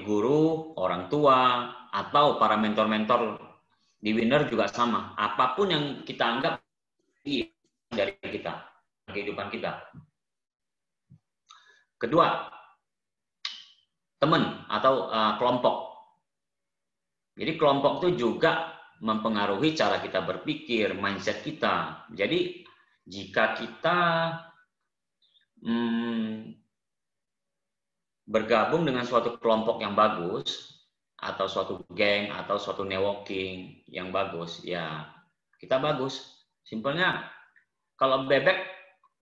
guru, orang tua, atau para mentor-mentor di Winner juga sama. Apapun yang kita anggap dari kita, kehidupan kita. Kedua, teman atau kelompok. Jadi kelompok itu juga mempengaruhi cara kita berpikir, mindset kita. Jadi jika kita bergabung dengan suatu kelompok yang bagus, atau suatu geng, atau suatu networking yang bagus, ya kita bagus. Simpelnya, kalau bebek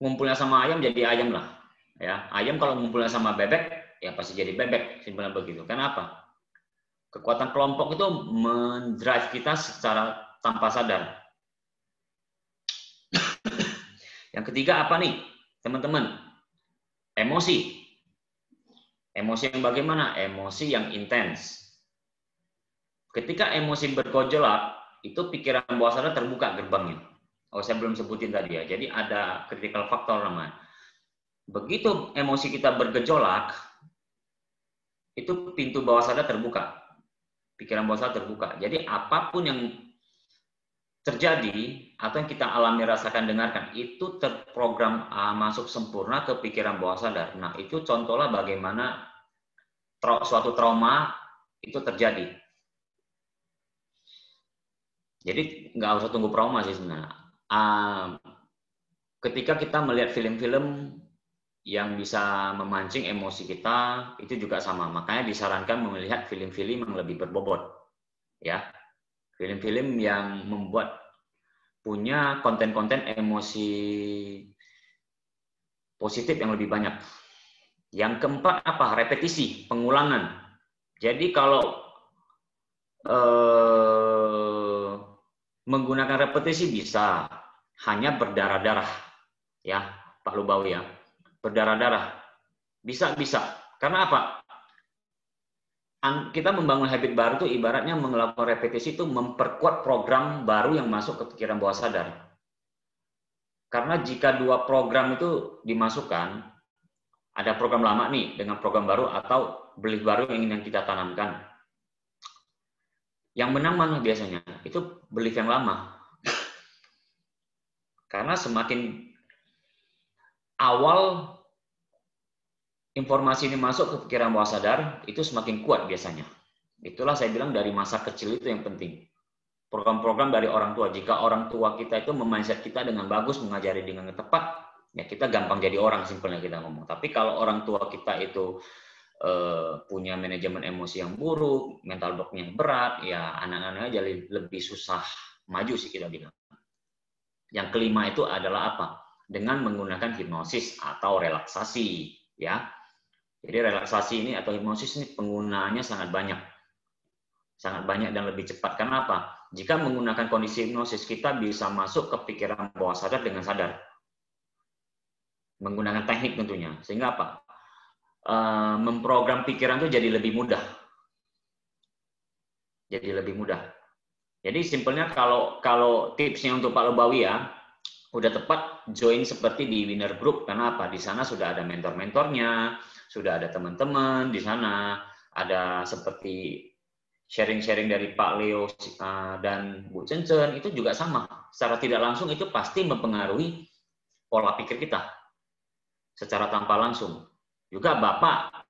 ngumpulnya sama ayam jadi ayam lah. Ya, ayam kalau ngumpulnya sama bebek, ya pasti jadi bebek. Simpelnya begitu. Kenapa? Kekuatan kelompok itu mendrive kita secara tanpa sadar. Yang ketiga apa nih, teman-teman? Emosi. Emosi yang bagaimana? Emosi yang intens. Ketika emosi bergejolak, itu pikiran bawah sadar terbuka gerbangnya. Oh, saya belum sebutin tadi ya. Jadi ada critical factor namanya. Begitu emosi kita bergejolak, itu pintu bawah sadar terbuka. Pikiran bawah sadar terbuka. Jadi apapun yang terjadi atau yang kita alami, rasakan, dengarkan, itu terprogram masuk sempurna ke pikiran bawah sadar. Nah, itu contohnya bagaimana suatu trauma itu terjadi. Jadi nggak usah tunggu trauma sih sebenarnya. Ketika kita melihat film-film yang bisa memancing emosi kita, itu juga sama. Makanya disarankan melihat film-film yang lebih berbobot. Ya, film-film yang membuat punya konten-konten emosi positif yang lebih banyak. Yang keempat apa? Repetisi, pengulangan. Jadi kalau menggunakan repetisi bisa, hanya berdarah-darah. Ya, Pak Lubawi ya. Berdarah-darah. Bisa. Karena apa? Kita membangun habit baru itu ibaratnya melakukan repetisi itu memperkuat program baru yang masuk ke pikiran bawah sadar. Karena jika 2 program itu dimasukkan, ada program lama nih dengan program baru atau belief baru yang ingin kita tanamkan. Yang menang mana biasanya? Itu belief yang lama. Karena semakin awal informasi ini masuk ke pikiran bawah sadar, itu semakin kuat biasanya. Itulah saya bilang dari masa kecil itu yang penting. Program-program dari orang tua. Jika orang tua kita itu memindset kita dengan bagus, mengajari dengan tepat, ya kita gampang jadi orang, simpelnya kita ngomong. Tapi kalau orang tua kita itu punya manajemen emosi yang buruk, mental block-nya yang berat, ya anak-anaknya jadi lebih susah maju sih kita bilang. Yang kelima itu adalah apa? Dengan menggunakan hipnosis atau relaksasi, ya. Jadi relaksasi ini atau hipnosis ini penggunaannya sangat banyak dan lebih cepat. Karena apa? Jika menggunakan kondisi hipnosis, kita bisa masuk ke pikiran bawah sadar dengan sadar. menggunakan teknik tentunya. Sehingga apa? Memprogram pikiran itu jadi lebih mudah. Jadi lebih mudah. Jadi simpelnya kalau tipsnya untuk Pak Lubawi ya, udah tepat join seperti di Winner Group. Karena apa? Di sana sudah ada mentor-mentornya, sudah ada teman-teman di sana, ada seperti sharing-sharing dari Pak Leo dan Bu Cencen, itu juga sama. Secara tidak langsung itu pasti mempengaruhi pola pikir kita secara tanpa langsung. Juga Bapak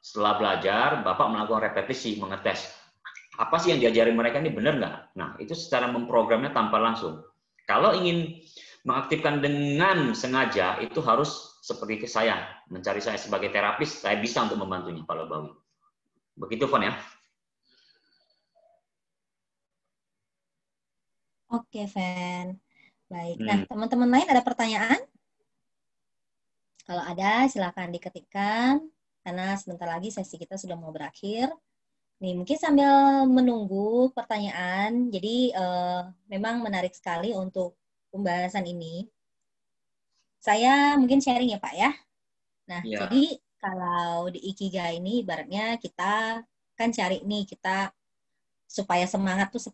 setelah belajar, Bapak melakukan repetisi, mengetes. Apa sih yang diajarin mereka ini benar nggak? Nah, itu secara memprogramnya tanpa langsung. Kalau ingin mengaktifkan dengan sengaja, itu harus seperti saya, mencari saya sebagai terapis, saya bisa untuk membantunya, Pak Lubawi. Begitu, Fon ya. Oke, Fen. Baik. Nah, teman-teman lain ada pertanyaan? Kalau ada, silakan diketikkan, karena sebentar lagi sesi kita sudah mau berakhir. Nih, mungkin sambil menunggu pertanyaan, jadi memang menarik sekali untuk pembahasan ini. Saya mungkin sharing ya, Pak ya. Nah, jadi kalau di Ikigai ini ibaratnya kita kan cari nih kita supaya semangat tuh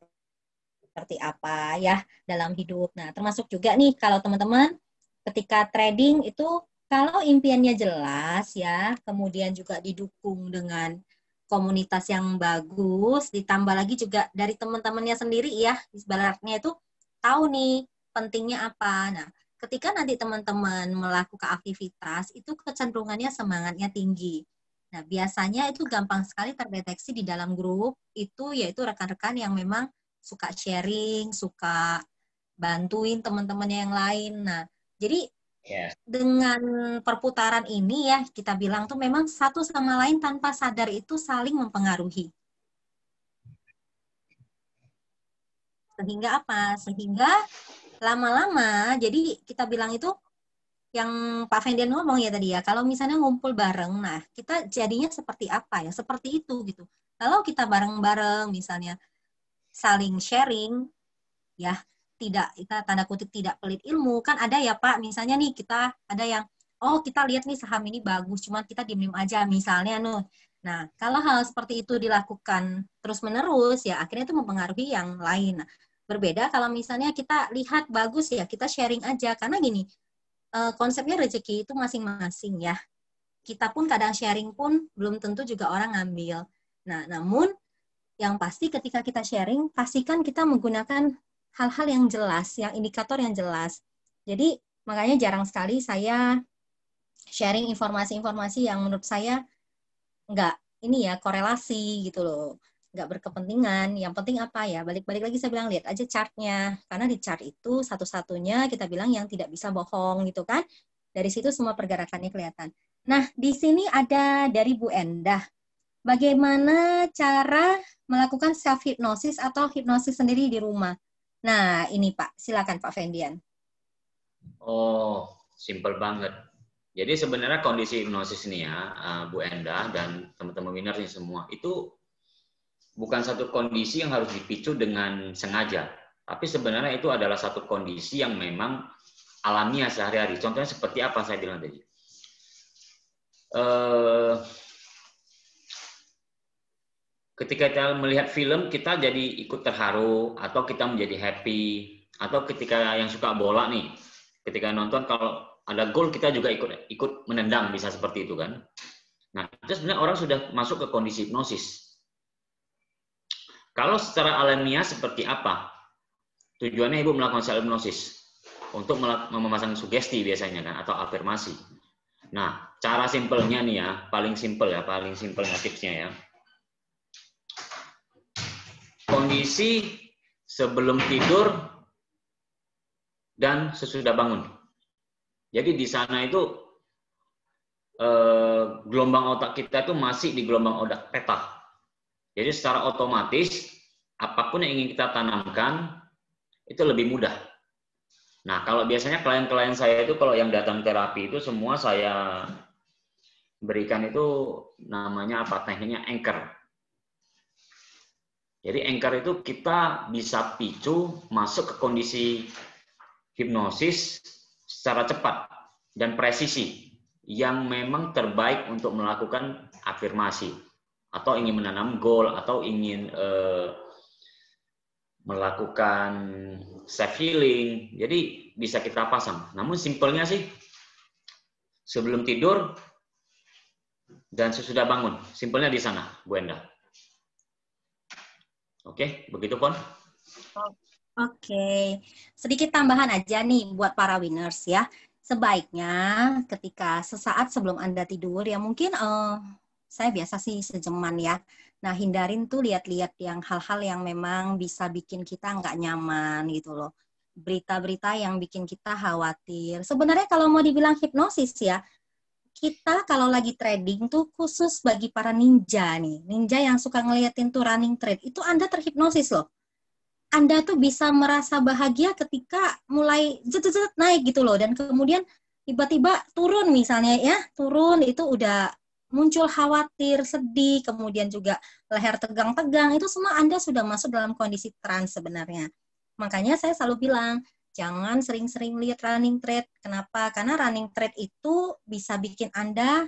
seperti apa ya dalam hidup. Nah, termasuk juga nih kalau teman-teman ketika trading itu kalau impiannya jelas ya, kemudian juga didukung dengan komunitas yang bagus, ditambah lagi juga dari teman-temannya sendiri ya, ibaratnya itu tahu nih pentingnya apa. Nah, ketika nanti teman-teman melakukan aktivitas, itu kecenderungannya semangatnya tinggi. Nah, biasanya itu gampang sekali terdeteksi di dalam grup, itu yaitu rekan-rekan yang memang suka sharing, suka bantuin teman-temannya yang lain. Nah, jadi dengan perputaran ini ya, kita bilang tuh memang satu sama lain tanpa sadar itu saling mempengaruhi. Sehingga apa? Sehingga lama-lama, jadi kita bilang itu, yang Pak Fendian ngomong ya tadi ya, kalau misalnya ngumpul bareng, nah kita jadinya seperti apa ya? Seperti itu gitu. Kalau kita bareng-bareng misalnya saling sharing, ya tidak, kita tanda kutip tidak pelit ilmu, kan ada ya Pak, misalnya nih kita ada yang, oh kita lihat nih saham ini bagus, cuma kita diem-diem aja misalnya nuh. Nah, kalau hal seperti itu dilakukan terus-menerus, ya akhirnya itu mempengaruhi yang lain. Nah, berbeda kalau misalnya kita lihat bagus ya, kita sharing aja, karena gini, konsepnya rezeki itu masing-masing ya. Kita pun kadang sharing pun belum tentu juga orang ngambil. Nah, namun yang pasti ketika kita sharing, pastikan kita menggunakan hal-hal yang jelas, yang indikator yang jelas. Jadi, makanya jarang sekali saya sharing informasi-informasi yang menurut saya nggak ini ya, korelasi gitu loh. Nggak berkepentingan. Yang penting apa ya, balik-balik lagi saya bilang, lihat aja chartnya. Karena di chart itu satu-satunya kita bilang yang tidak bisa bohong gitu kan. Dari situ semua pergerakannya kelihatan. Nah, di sini ada dari Bu Endah. Bagaimana cara melakukan self-hypnosis atau hipnosis sendiri di rumah? Nah, ini Pak, silakan Pak Fendian. Oh, simple banget. Jadi sebenarnya kondisi hipnosis ini ya, Bu Endah dan teman-teman winner ini semua, itu bukan satu kondisi yang harus dipicu dengan sengaja. Tapi sebenarnya itu adalah satu kondisi yang memang alamiah sehari-hari. Contohnya seperti apa saya bilang tadi. Ketika kita melihat film, kita jadi ikut terharu, atau kita menjadi happy, atau ketika yang suka bola nih, ketika nonton kalau ada gol kita juga ikut menendang, bisa seperti itu kan. Nah, itu sebenarnya orang sudah masuk ke kondisi hipnosis. Kalau secara alamiah seperti apa? Tujuannya Ibu melakukan self hipnosis untuk memasang sugesti biasanya kan, atau afirmasi. Nah, cara simpelnya nih ya, paling simpelnya tipsnya ya. Kondisi sebelum tidur dan sesudah bangun. Jadi di sana itu gelombang otak kita itu masih di gelombang otak theta. Jadi secara otomatis apapun yang ingin kita tanamkan itu lebih mudah. Nah, kalau biasanya klien-klien saya itu kalau yang datang terapi itu semua saya berikan itu namanya apa? Tekniknya anchor. Jadi anchor itu kita bisa picu masuk ke kondisi hipnosis secara cepat. dan presisi yang memang terbaik untuk melakukan afirmasi atau ingin menanam goal atau ingin melakukan self healing. Jadi bisa kita pasang. Namun simpelnya sih sebelum tidur dan sesudah bangun. Simpelnya di sana, Bu Enda. Oke, begitu Pon. Oke, sedikit tambahan aja nih buat para winners ya. Sebaiknya ketika sesaat sebelum Anda tidur, ya mungkin saya biasa sih sejaman ya. Nah, hindarin tuh lihat-lihat yang hal-hal yang memang bisa bikin kita nggak nyaman gitu loh. Berita-berita yang bikin kita khawatir. Sebenarnya kalau mau dibilang hipnosis ya, kita kalau lagi trading tuh khusus bagi para ninja nih. Ninja yang suka ngeliatin tuh running trade, itu Anda terhipnosis loh. Anda tuh bisa merasa bahagia ketika mulai jet naik gitu loh. Dan kemudian tiba-tiba turun misalnya ya, turun itu udah muncul khawatir, sedih, kemudian juga leher tegang-tegang, itu semua Anda sudah masuk dalam kondisi trance sebenarnya. Makanya saya selalu bilang, jangan sering-sering lihat running trade. Kenapa? Karena running trade itu bisa bikin Anda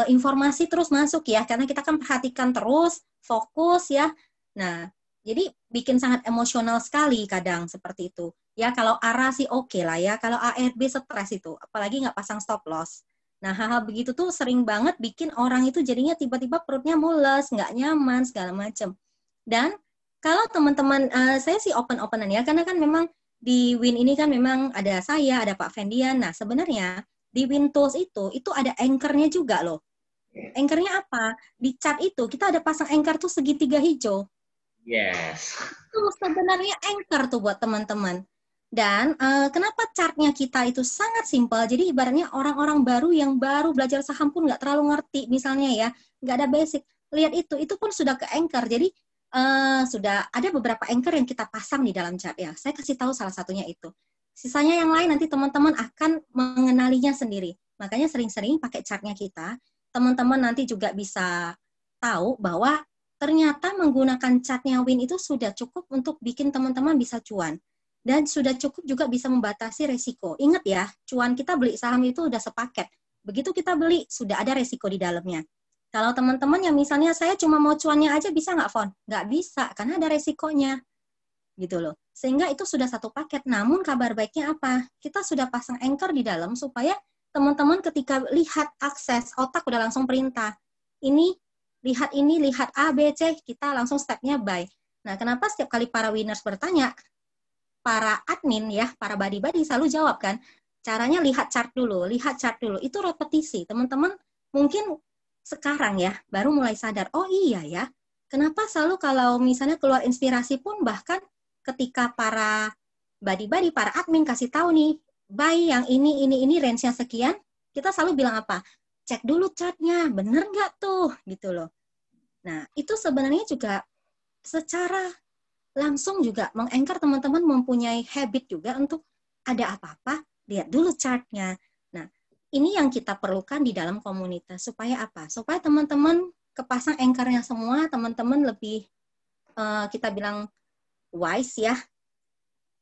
informasi terus masuk ya, karena kita kan perhatikan terus, fokus ya. Nah, jadi bikin sangat emosional sekali kadang seperti itu. Ya kalau ARA sih oke lah ya, kalau ARB stres itu, apalagi nggak pasang stop loss. Nah, hal-hal begitu tuh sering banget bikin orang itu jadinya tiba-tiba perutnya mules, nggak nyaman, segala macam. Dan kalau teman-teman, saya sih open-openan ya, karena kan memang di Win ini kan memang ada saya, ada Pak Fendian. Nah, sebenarnya di Win Tools itu ada anchor-nya juga loh. Anchor-nya apa? Di chart itu kita ada pasang anchor tuh segitiga hijau. Yes. Itu sebenarnya anchor tuh buat teman-teman. Dan kenapa chartnya kita itu sangat simpel, jadi ibaratnya orang-orang baru yang baru belajar saham pun nggak terlalu ngerti, misalnya ya, nggak ada basic, lihat itu pun sudah ke anchor, jadi sudah ada beberapa anchor yang kita pasang di dalam chart ya, saya kasih tahu salah satunya itu. Sisanya yang lain nanti teman-teman akan mengenalinya sendiri, makanya sering-sering pakai chartnya kita, teman-teman nanti juga bisa tahu bahwa ternyata menggunakan chartnya Win itu sudah cukup untuk bikin teman-teman bisa cuan. Dan sudah cukup juga bisa membatasi resiko. Ingat ya, cuan kita beli saham itu udah sepaket. Begitu kita beli, sudah ada resiko di dalamnya. Kalau teman-teman yang misalnya saya cuma mau cuannya aja, bisa nggak, Fon? Nggak bisa, karena ada resikonya. Gitu loh. Sehingga itu sudah satu paket. Namun kabar baiknya apa? Kita sudah pasang anchor di dalam supaya teman-teman ketika lihat akses, otak udah langsung perintah. Ini, lihat A, B, C, kita langsung stepnya buy. Nah, kenapa setiap kali para winners bertanya, para admin ya, para badi-badi selalu jawab kan, caranya lihat chart dulu, itu repetisi. Teman-teman mungkin sekarang ya, baru mulai sadar, oh iya ya, kenapa selalu kalau misalnya keluar inspirasi pun bahkan ketika para badi-badi, para admin kasih tahu nih, buy yang ini range-nya sekian, kita selalu bilang apa? Cek dulu chartnya, bener nggak tuh? Gitu loh. Nah, itu sebenarnya juga secara langsung juga meng-anchor teman-teman mempunyai habit juga untuk ada apa-apa, lihat dulu chartnya. Nah, ini yang kita perlukan di dalam komunitas. Supaya apa? Supaya teman-teman kepasang anchor-nya semua, teman-teman lebih, kita bilang, wise ya.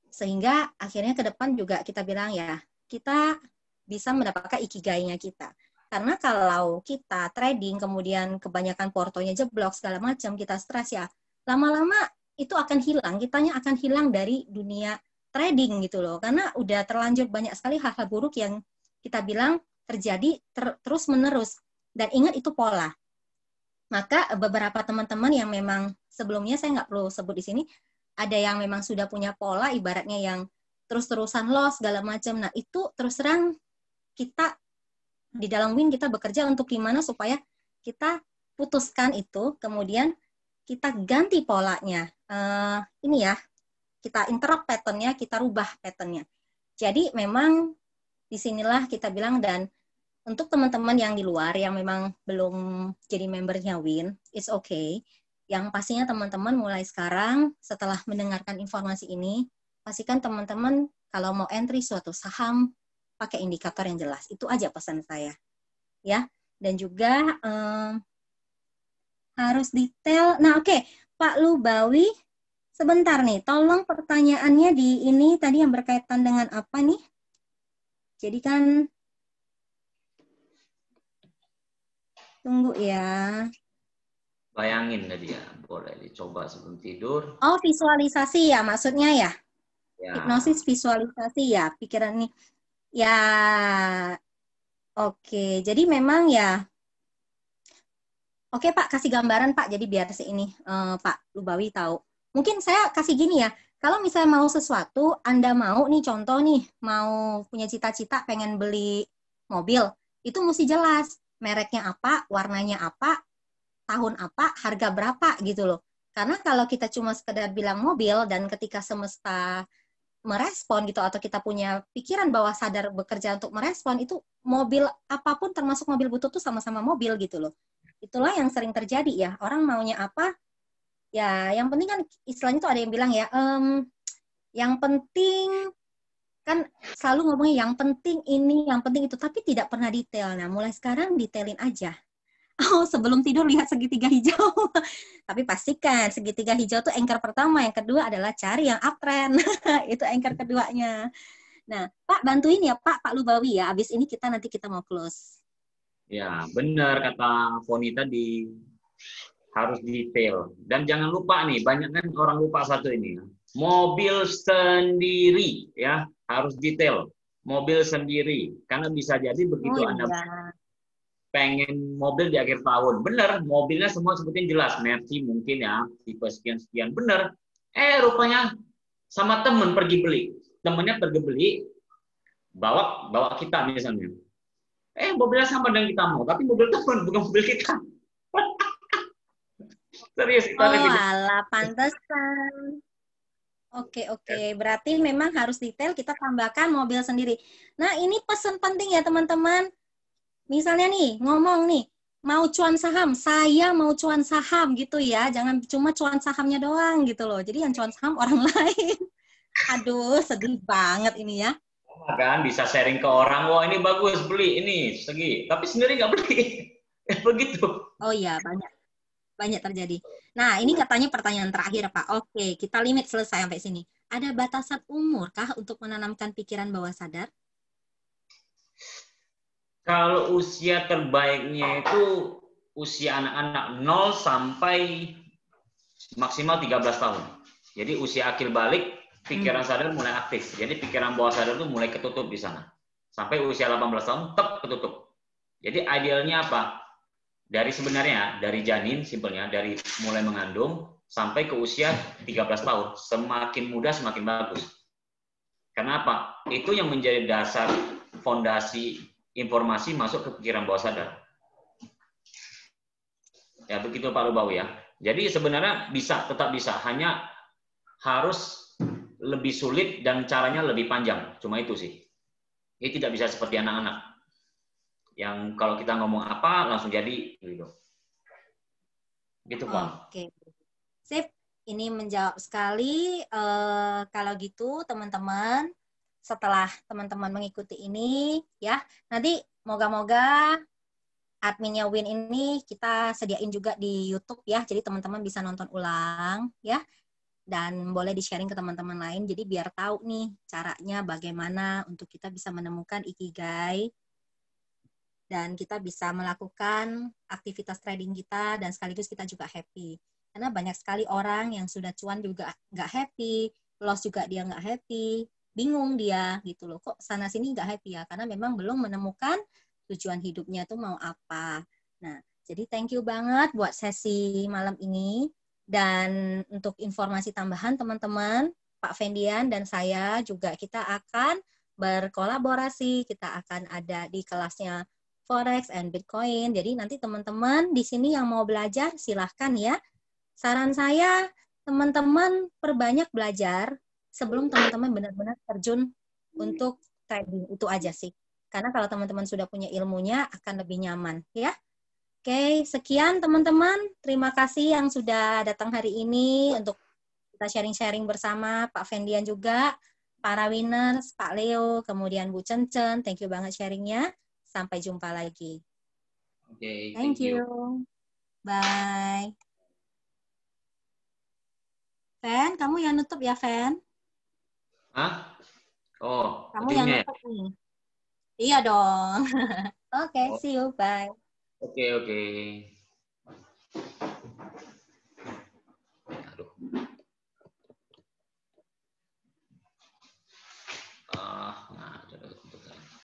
Sehingga akhirnya ke depan juga kita bilang ya, kita bisa mendapatkan ikigai-nya kita. Karena kalau kita trading, kemudian kebanyakan portonya jeblok, segala macam, kita stres ya, lama-lama itu akan hilang, kitanya akan hilang dari dunia trading gitu loh, karena udah terlanjur banyak sekali hal-hal buruk yang kita bilang terjadi terus menerus, dan ingat itu pola. Maka beberapa teman-teman yang memang sebelumnya saya nggak perlu sebut di sini, ada yang memang sudah punya pola, ibaratnya yang terus-terusan loss segala macam. Nah itu terus terang kita di dalam Win kita bekerja untuk gimana supaya kita putuskan itu, kemudian kita ganti polanya. Ini ya, kita interrupt pattern-nya, kita rubah pattern-nya. Jadi memang disinilah kita bilang, dan untuk teman-teman yang di luar yang memang belum jadi membernya Win, it's okay. Yang pastinya teman-teman mulai sekarang setelah mendengarkan informasi ini, pastikan teman-teman kalau mau entry suatu saham pakai indikator yang jelas. Itu aja pesan saya. Ya, dan juga harus detail. Nah, oke. Pak Lubawi, sebentar nih, tolong pertanyaannya di ini tadi yang berkaitan dengan apa nih? Jadi kan Tunggu ya. Bayangin tadi ya, boleh dicoba sebelum tidur. Oh, visualisasi ya maksudnya ya? Ya. Hipnosis visualisasi ya, pikiran nih. Ya, oke. Jadi memang ya, oke Pak, kasih gambaran Pak, jadi biar ini Pak Lubawi tahu. Mungkin saya kasih gini ya, kalau misalnya mau sesuatu, Anda mau nih contoh nih, mau punya cita-cita pengen beli mobil, itu mesti jelas mereknya apa, warnanya apa, tahun apa, harga berapa gitu loh. Karena kalau kita cuma sekedar bilang mobil dan ketika semesta merespon gitu atau kita punya pikiran bahwa sadar bekerja untuk merespon itu mobil apapun termasuk mobil butut tuh sama-sama mobil gitu loh. Itulah yang sering terjadi ya. Orang maunya apa? Ya, yang penting kan istilahnya tuh ada yang bilang ya, yang penting kan selalu ngomongnya yang penting ini, yang penting itu, tapi tidak pernah detail. Nah, mulai sekarang detailin aja. Oh, sebelum tidur lihat segitiga hijau. Tapi pastikan segitiga hijau itu anchor pertama, yang kedua adalah cari yang uptrend. Itu anchor keduanya. Nah, Pak bantuin ya Pak Lubawi ya. Abis ini nanti kita mau close. Ya, benar kata Foni tadi. Harus detail. Dan jangan lupa nih, banyak kan orang lupa satu ini. Mobil sendiri ya, harus detail. Mobil sendiri. Karena bisa jadi begitu Anda pengen mobil di akhir tahun. Bener, mobilnya semua sebutin jelas. Mercy mungkin ya, tipe sekian-sekian. Bener. Rupanya sama temen pergi beli. Temennya pergi beli, bawa kita misalnya. Mobilnya sama dengan kita mau, tapi mobil temen, bukan mobil kita. Serius. Oh, alah, pantesan. Oke. Berarti memang harus detail, kita tambahkan mobil sendiri. Nah, ini pesan penting ya teman-teman. Misalnya nih, ngomong nih, mau cuan saham, saya mau cuan saham gitu ya. Jangan cuma cuan sahamnya doang gitu loh. Jadi yang cuan saham orang lain. Aduh, sedih banget ini ya. Kan bisa sharing ke orang, wah ini bagus, beli ini segi. Tapi sendiri nggak beli. Begitu. Oh iya, banyak terjadi. Nah, ini katanya pertanyaan terakhir, Pak. Oke, kita limit selesai sampai sini. Ada batasan umur kah untuk menanamkan pikiran bawah sadar? Kalau usia terbaiknya itu usia anak-anak 0 sampai maksimal 13 tahun. Jadi usia akil balik, pikiran sadar mulai aktif. Jadi pikiran bawah sadar itu mulai ketutup di sana. Sampai usia 18 tahun tetap ketutup. Jadi idealnya apa? Dari janin, simpelnya, dari mulai mengandung sampai ke usia 13 tahun. Semakin muda, semakin bagus. Kenapa? Itu yang menjadi dasar fondasi informasi masuk ke pikiran bawah sadar. Ya, begitu Pak Lubawi ya. Jadi sebenarnya tetap bisa. Hanya harus lebih sulit dan caranya lebih panjang. Cuma itu sih. Ini tidak bisa seperti anak-anak. Yang kalau kita ngomong apa langsung jadi gitu. Gitu Pak. Oke. Sip, ini menjawab sekali. Kalau gitu teman-teman, setelah teman-teman mengikuti ini ya, nanti moga-moga adminnya Win ini kita sediain juga di YouTube ya. Jadi teman-teman bisa nonton ulang ya. Dan boleh di-sharing ke teman-teman lain. Jadi biar tahu nih caranya bagaimana untuk kita bisa menemukan ikigai dan kita bisa melakukan aktivitas trading kita dan sekaligus kita juga happy. Karena banyak sekali orang yang sudah cuan juga nggak happy, loss juga dia nggak happy, bingung dia gitu loh. Kok sana sini nggak happy ya? Karena memang belum menemukan tujuan hidupnya tuh mau apa. Nah, jadi thank you banget buat sesi malam ini. Dan untuk informasi tambahan teman-teman, Pak Fendian dan saya juga kita akan berkolaborasi, kita akan ada di kelasnya Forex and Bitcoin. Jadi nanti teman-teman di sini yang mau belajar silahkan ya. Saran saya teman-teman perbanyak belajar sebelum teman-teman benar-benar terjun untuk trading, itu aja sih. Karena kalau teman-teman sudah punya ilmunya akan lebih nyaman ya. Oke, sekian teman-teman. Terima kasih yang sudah datang hari ini untuk kita sharing-sharing bersama. Pak Fendian juga, para winners, Pak Leo, kemudian Bu Cencen. Thank you banget sharingnya. Sampai jumpa lagi. Oke, thank you. Bye. Fen, kamu yang nutup ya, Fen? Hah? Oh, kamu yang nutup nih. Iya dong. Oke, see you. Bye. Oke.